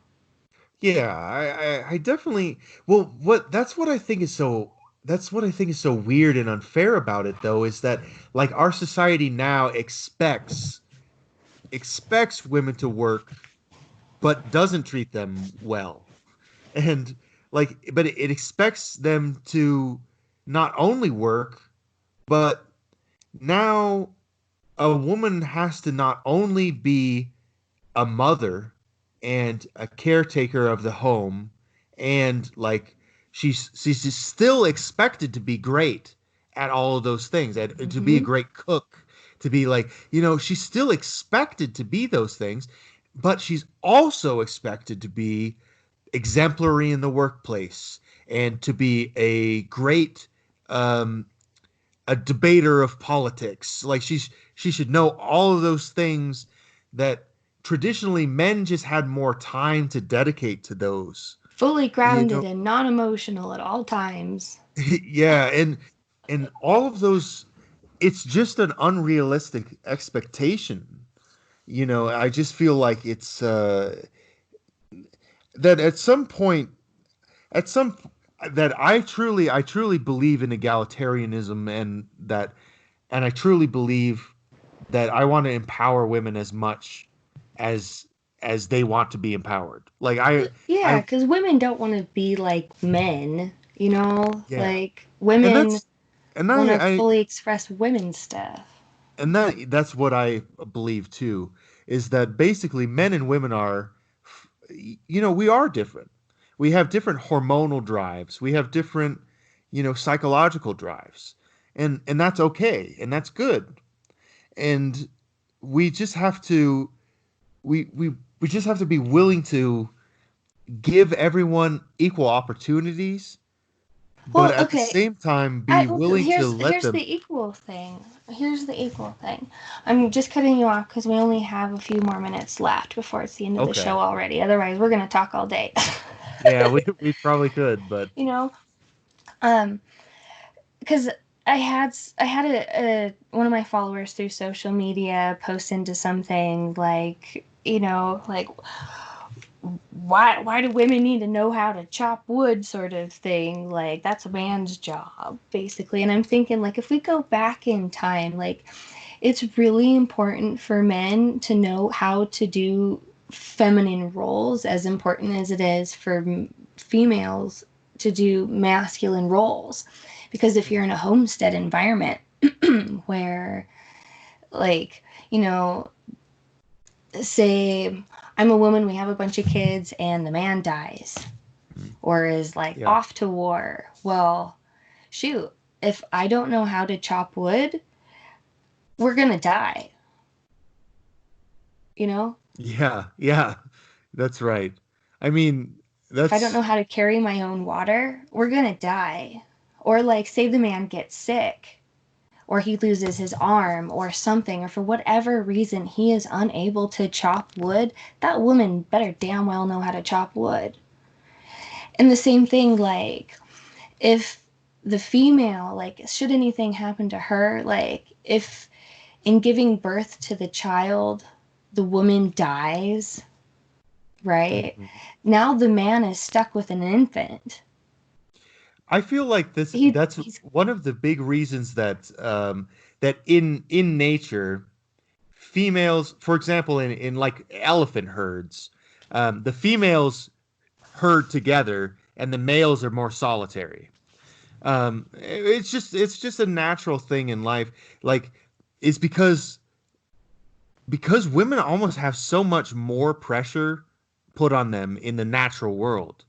Speaker 2: Yeah, I definitely. Well, what that's what I think is so. That's what I think is so weird and unfair about it, though, is that like our society now expects women to work, but doesn't treat them well, and like, but it expects them to not only work, but now a woman has to not only be a mother and a caretaker of the home, and like she's still expected to be great at all of those things, and to be a
Speaker 1: Hmm.
Speaker 2: great cook, to be like, she's still expected to be those things, but she's also expected to be exemplary in the workplace, and to be a great um a debater of politics. Like she should know all of those things that traditionally men just had more time to dedicate to those.
Speaker 1: Fully
Speaker 2: You
Speaker 1: grounded
Speaker 2: know,
Speaker 1: and non emotional at all times.
Speaker 2: yeah, and all of those, it's just an unrealistic expectation. I just feel like it's that at some point, at some that I truly believe in egalitarianism, and I truly believe that I want to empower women as much as they want to be empowered. Like
Speaker 1: Yeah,
Speaker 2: I
Speaker 1: because women don't want to be like men, you know?
Speaker 2: yeah,
Speaker 1: Like,
Speaker 2: and
Speaker 1: women
Speaker 2: that's and
Speaker 1: want to
Speaker 2: I
Speaker 1: fully express women's stuff.
Speaker 2: and that's what I believe too, is that basically men and women are, we are different. We have different hormonal drives. We have different, psychological drives, and that's okay, and that's good. And we just have to we we we just have to be willing to give everyone equal opportunities, but
Speaker 1: Well,
Speaker 2: at the
Speaker 1: okay.
Speaker 2: same time be
Speaker 1: Well,
Speaker 2: willing to let
Speaker 1: here's
Speaker 2: them.
Speaker 1: the equal thing. Here's the equal thing. I'm just cutting you off because we only have a few more minutes left before it's the end of the
Speaker 2: Okay.
Speaker 1: show already. Otherwise, we're gonna talk all day.
Speaker 2: Yeah, we probably could, but
Speaker 1: You know, um, because I had one of my followers through social media post into something like, like, why do women need to know how to chop wood, sort of thing, like that's a man's job basically. And I'm thinking, like, if we go back in time, like, it's really important for men to know how to do feminine roles as important as it is for females to do masculine roles. Because if you're in a homestead environment where, like, you know, say I'm a woman, we have a bunch of kids, and the man dies or is like
Speaker 2: yeah.
Speaker 1: off to war. Well, shoot, if I don't know how to chop wood, we're gonna die, you know?
Speaker 2: Yeah, yeah. That's right. I mean,
Speaker 1: If I don't know
Speaker 2: that's
Speaker 1: how to carry my own water, we're gonna die. Or, like, say the man gets sick, or he loses his arm, or something, or for whatever reason he is unable to chop wood, that woman better damn well know how to chop wood. And the same thing, like, if the female, like, should anything happen to her, like, if in giving birth to the child, the woman dies, right?
Speaker 2: Mhm.
Speaker 1: Now the man is stuck with an infant.
Speaker 2: I feel like this that's
Speaker 1: He's
Speaker 2: one of the big reasons that in nature, females, for example, in like elephant herds, the females herd together and the males are more solitary. It's just a natural thing in life. Like, it's because women almost have so much more pressure put on them in the natural world.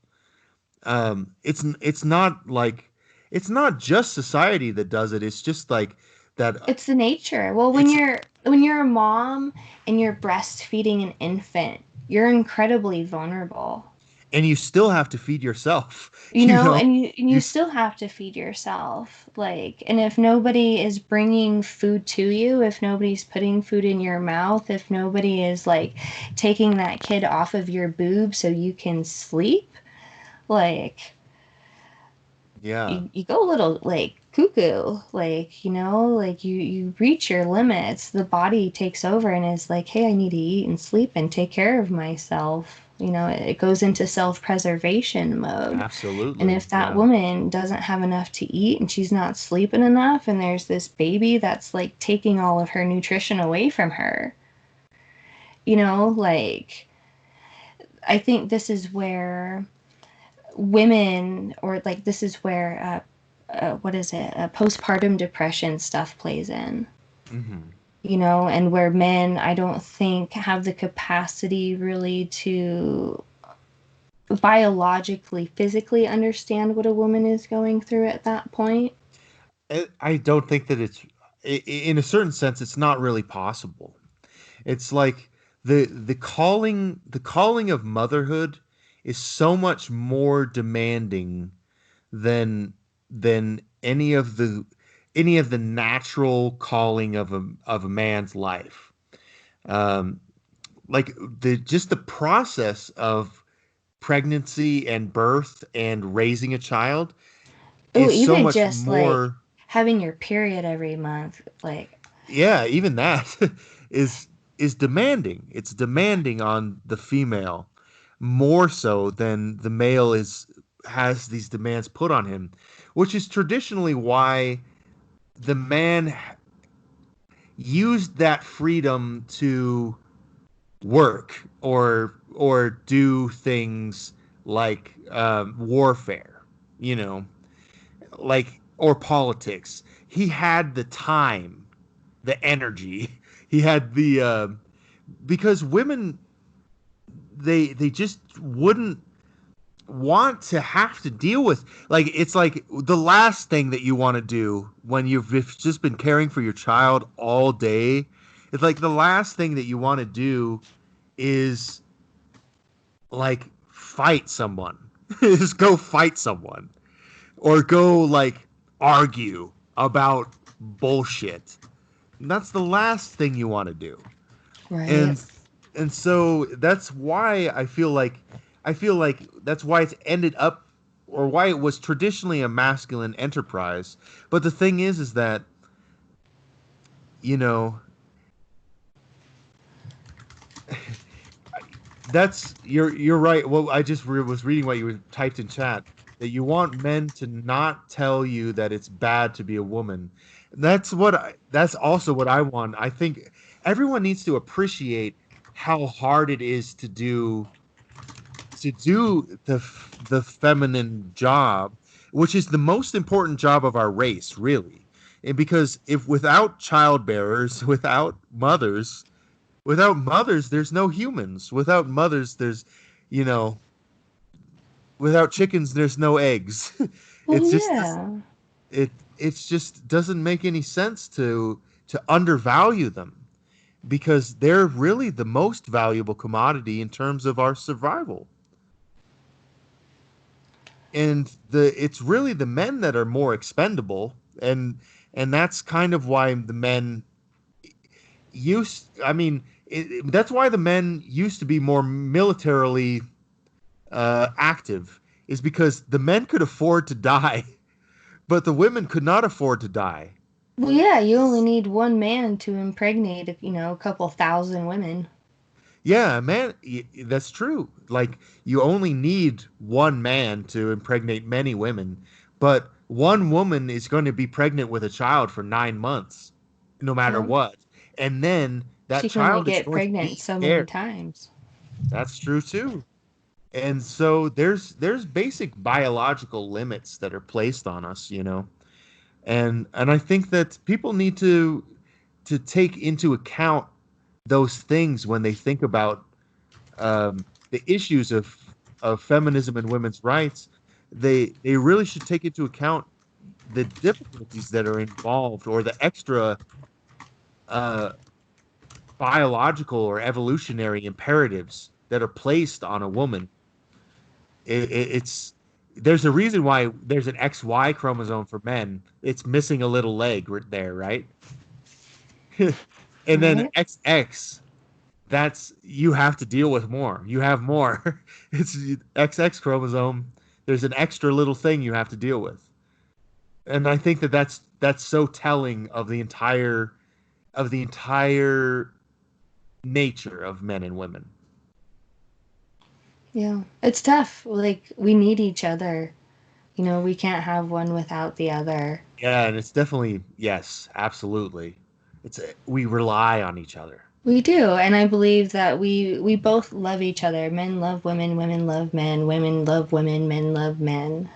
Speaker 2: It's not like, it's not just society that does it. It's just like that.
Speaker 1: It's the nature. Well, when
Speaker 2: It's
Speaker 1: you're a mom and you're breastfeeding an infant, you're incredibly vulnerable.
Speaker 2: and you still have to feed yourself.
Speaker 1: You
Speaker 2: You
Speaker 1: know,
Speaker 2: know,
Speaker 1: and you
Speaker 2: you
Speaker 1: still have to feed yourself. Like, and if nobody is bringing food to you, if nobody's putting food in your mouth, if nobody is like taking that kid off of your boob so you can sleep, like
Speaker 2: yeah.
Speaker 1: you go a little like cuckoo, like, you know, like you reach your limits. The body takes over and is like, hey, I need to eat and sleep and take care of myself. You know, it goes into self-preservation mode. And
Speaker 2: Absolutely.
Speaker 1: if that
Speaker 2: Yeah.
Speaker 1: woman doesn't have enough to eat and she's not sleeping enough, and there's this baby that's like taking all of her nutrition away from her, you know, like I think this is where women, or like this is where what is it, postpartum depression stuff plays in,
Speaker 2: Hmm.
Speaker 1: you know, and where men, I don't think, have the capacity really to biologically, physically understand what a woman is going through at that point.
Speaker 2: I don't think that in a certain sense, it's not really possible. It's like the calling of motherhood is so much more demanding than than any of the natural calling of a man's life. Um, like the process of pregnancy and birth and raising a child
Speaker 1: Oh,
Speaker 2: is so
Speaker 1: even
Speaker 2: much
Speaker 1: just like
Speaker 2: more.
Speaker 1: having your period every month, like,
Speaker 2: Yeah, even that is is demanding. It's demanding on the female more so than the male is has these demands put on him, which is traditionally why the man used that freedom to work or do things like warfare, you know, like or politics. He had the time, the energy. He had the because women they just wouldn't want to have to deal with, like, it's like the last thing that you want to do when you've just been caring for your child all day. It's like the last thing that you want to do is like fight someone. Just go fight someone or go like argue about bullshit. That's the last thing you want to do.
Speaker 1: right.
Speaker 2: and and so that's why I feel like that's why it's ended up, or why it was traditionally a masculine enterprise. But the thing is that, you know, that's you're right. Well, I just was reading what you typed in chat, that you want men to not tell you that it's bad to be a woman. That's also what I want. I think everyone needs to appreciate how hard it is to do the feminine job, which is the most important job of our race, really. And because if without childbearers, without mothers, there's no humans. Without mothers, you know, without chickens, there's no eggs.
Speaker 1: Well,
Speaker 2: It's just
Speaker 1: yeah.
Speaker 2: it's just doesn't make any sense to undervalue them, because they're really the most valuable commodity in terms of our survival. And it's really the men that are more expendable, and that's kind of why the men used I mean that's why the men used to be more militarily active, is because the men could afford to die, but the women could not afford to die.
Speaker 1: Well, yeah, you only need one man to impregnate, you know, a couple thousand women.
Speaker 2: Yeah, man, that's true. Like, you only need one man to impregnate many women, but one woman is going to be pregnant with a child for 9 months, no matter
Speaker 1: Well,
Speaker 2: what. And then that
Speaker 1: she can only
Speaker 2: child is
Speaker 1: get
Speaker 2: going to
Speaker 1: pregnant
Speaker 2: need
Speaker 1: so many
Speaker 2: care.
Speaker 1: times.
Speaker 2: That's true too. And so there's basic biological limits that are placed on us, you know. And I think that people need to take into account those things when they think about the issues of feminism and women's rights. They really should take into account the difficulties that are involved, or the extra uh, biological or evolutionary imperatives that are placed on a woman it's there's a reason why there's an XY chromosome for men. It's missing a little leg right there, right? And then
Speaker 1: Right?
Speaker 2: XX, that's you have to deal with more. You have more. It's XX chromosome. There's an extra little thing you have to deal with. And I think that that's so telling of the entire nature of men and women.
Speaker 1: Yeah. It's tough. Like, we need each other. You know, we can't have one without the other.
Speaker 2: Yeah, and it's definitely yes, absolutely. We rely on each other.
Speaker 1: We do, and I believe that we both love each other. Men love women, women love men, women love women, men love men.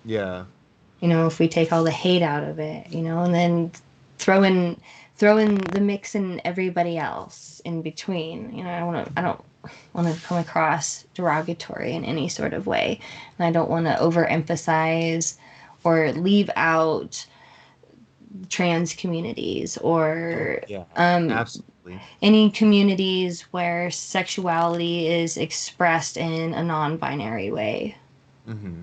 Speaker 2: Yeah.
Speaker 1: You know, if we take all the hate out of it, you know, and then throw in the mix in everybody else in between. You know, I don't want to come across derogatory in any sort of way, and I don't want to overemphasize or leave out trans communities or
Speaker 2: Yeah.
Speaker 1: um,
Speaker 2: Absolutely.
Speaker 1: any communities where sexuality is expressed in a non-binary way,
Speaker 2: Mm-hmm.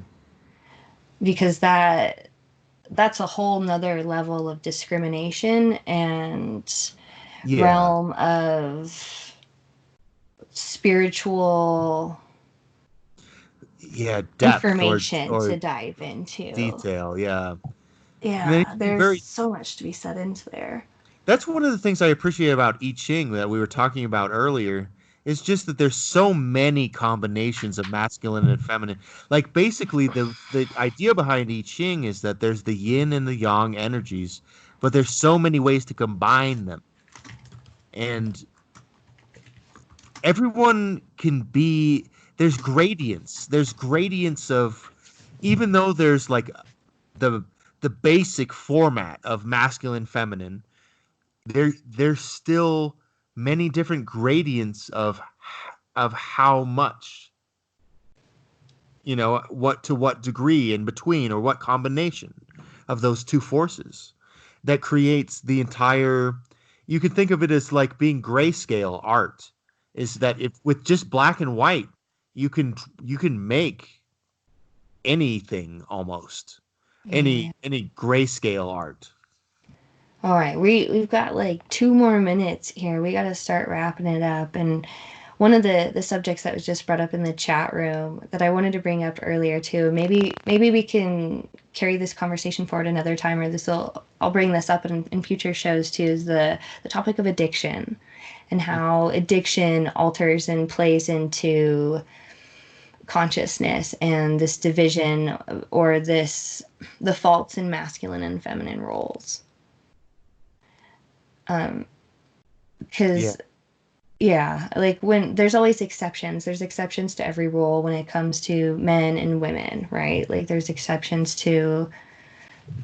Speaker 1: because that's a whole nother level of discrimination and
Speaker 2: Yeah.
Speaker 1: realm of spiritual
Speaker 2: Yeah, depth
Speaker 1: information to
Speaker 2: or
Speaker 1: dive into.
Speaker 2: detail, yeah. And then
Speaker 1: Yeah, there's
Speaker 2: very
Speaker 1: so much to be said into there.
Speaker 2: that's one of the things I appreciate about I Ching that we were talking about earlier is just that there's so many combinations of masculine and feminine. Like basically the idea behind I Ching is that there's the yin and the yang energies, but there's so many ways to combine them. And everyone can be there's gradients of even though there's like the the basic format of masculine feminine, there's still many different gradients of how much, you know, what to what degree in between or what combination of those two forces that creates the entire. You can think of it as like being grayscale art, is that if with just black and white you can make anything almost,
Speaker 1: Yeah.
Speaker 2: any grayscale art.
Speaker 1: All right, we've got like 2 more minutes here. We got to start wrapping it up. And one of the subjects that was just brought up in the chat room that I wanted to bring up earlier too. Maybe we can carry this conversation forward another time, or I'll bring this up in future shows too. Is the topic of addiction and how addiction alters and plays into consciousness and this division or the faults in masculine and feminine roles.
Speaker 2: Yeah,
Speaker 1: Because yeah, like when there's always exceptions. There's exceptions to every rule when it comes to men and women, right? Like there's exceptions to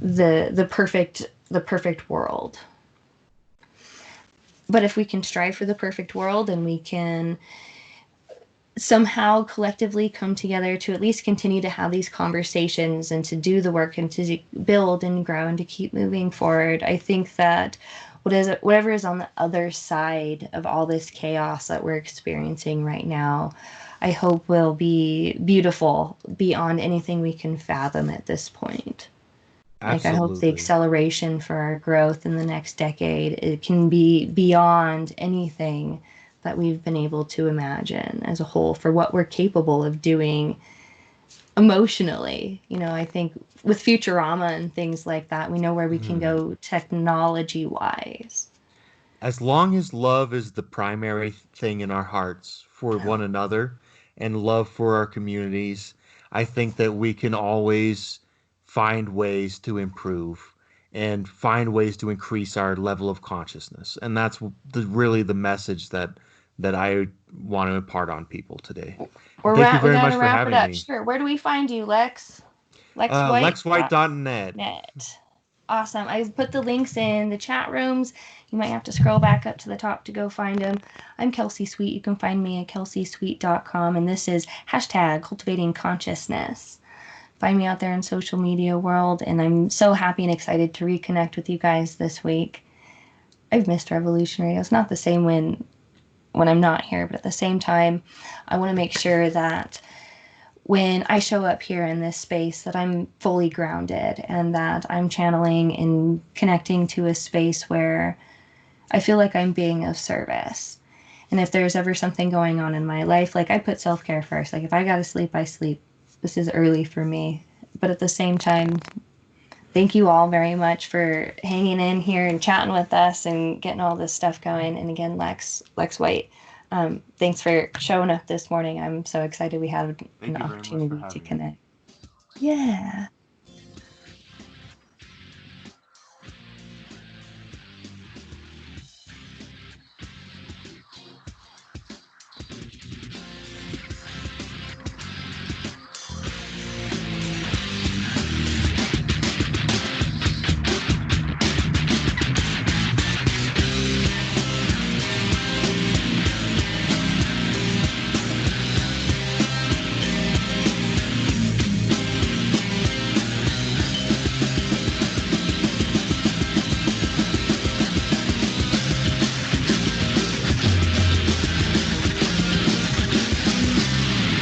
Speaker 1: the perfect world. But if we can strive for the perfect world and we can somehow collectively come together to at least continue to have these conversations and to do the work and to build and grow and to keep moving forward, I think that whatever is on the other side of all this chaos that we're experiencing right now, I hope will be beautiful beyond anything we can fathom at this point. Like, I hope the
Speaker 2: absolutely.
Speaker 1: acceleration for our growth in the next decade, it can be beyond anything that we've been able to imagine as a whole for what we're capable of doing emotionally. You know, I think with Futurama and things like that, we know where we can
Speaker 2: Mhm.
Speaker 1: go technology wise.
Speaker 2: As long as love is the primary thing in our hearts for one another and love for our communities, I think that we can always find ways to improve and find ways to increase our level of consciousness. And that's really the message that I want to impart on people today. And thank you
Speaker 1: We
Speaker 2: very
Speaker 1: got
Speaker 2: much
Speaker 1: to
Speaker 2: for
Speaker 1: wrap it
Speaker 2: having
Speaker 1: up.
Speaker 2: me.
Speaker 1: Sure. Where do we find you, Lex? LexWhite.net.
Speaker 2: LexWhite.net.
Speaker 1: Awesome. I put the links in the chat rooms. You might have to scroll back up to the top to go find them. I'm Kelsey Sweet. You can find me at kelseysweet.com. And this is hashtag cultivating consciousness. Find me out there in social media world. And I'm so happy and excited to reconnect with you guys this week. I've missed Revolution Radio. It's not the same when I'm not here, but at the same time, I want to make sure that when I show up here in this space, that I'm fully grounded and that I'm channeling and connecting to a space where I feel like I'm being of service. And if there's ever something going on in my life, like I put self-care first. Like if I gotta sleep, I sleep. This is early for me. But at the same time, thank you all very much for hanging in here and chatting with us and getting all this stuff going. And again, Lex White, thanks for showing up this morning. I'm so excited we had an opportunity to connect. Yeah.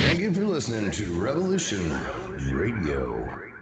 Speaker 3: Thank you for listening to Revolution Radio.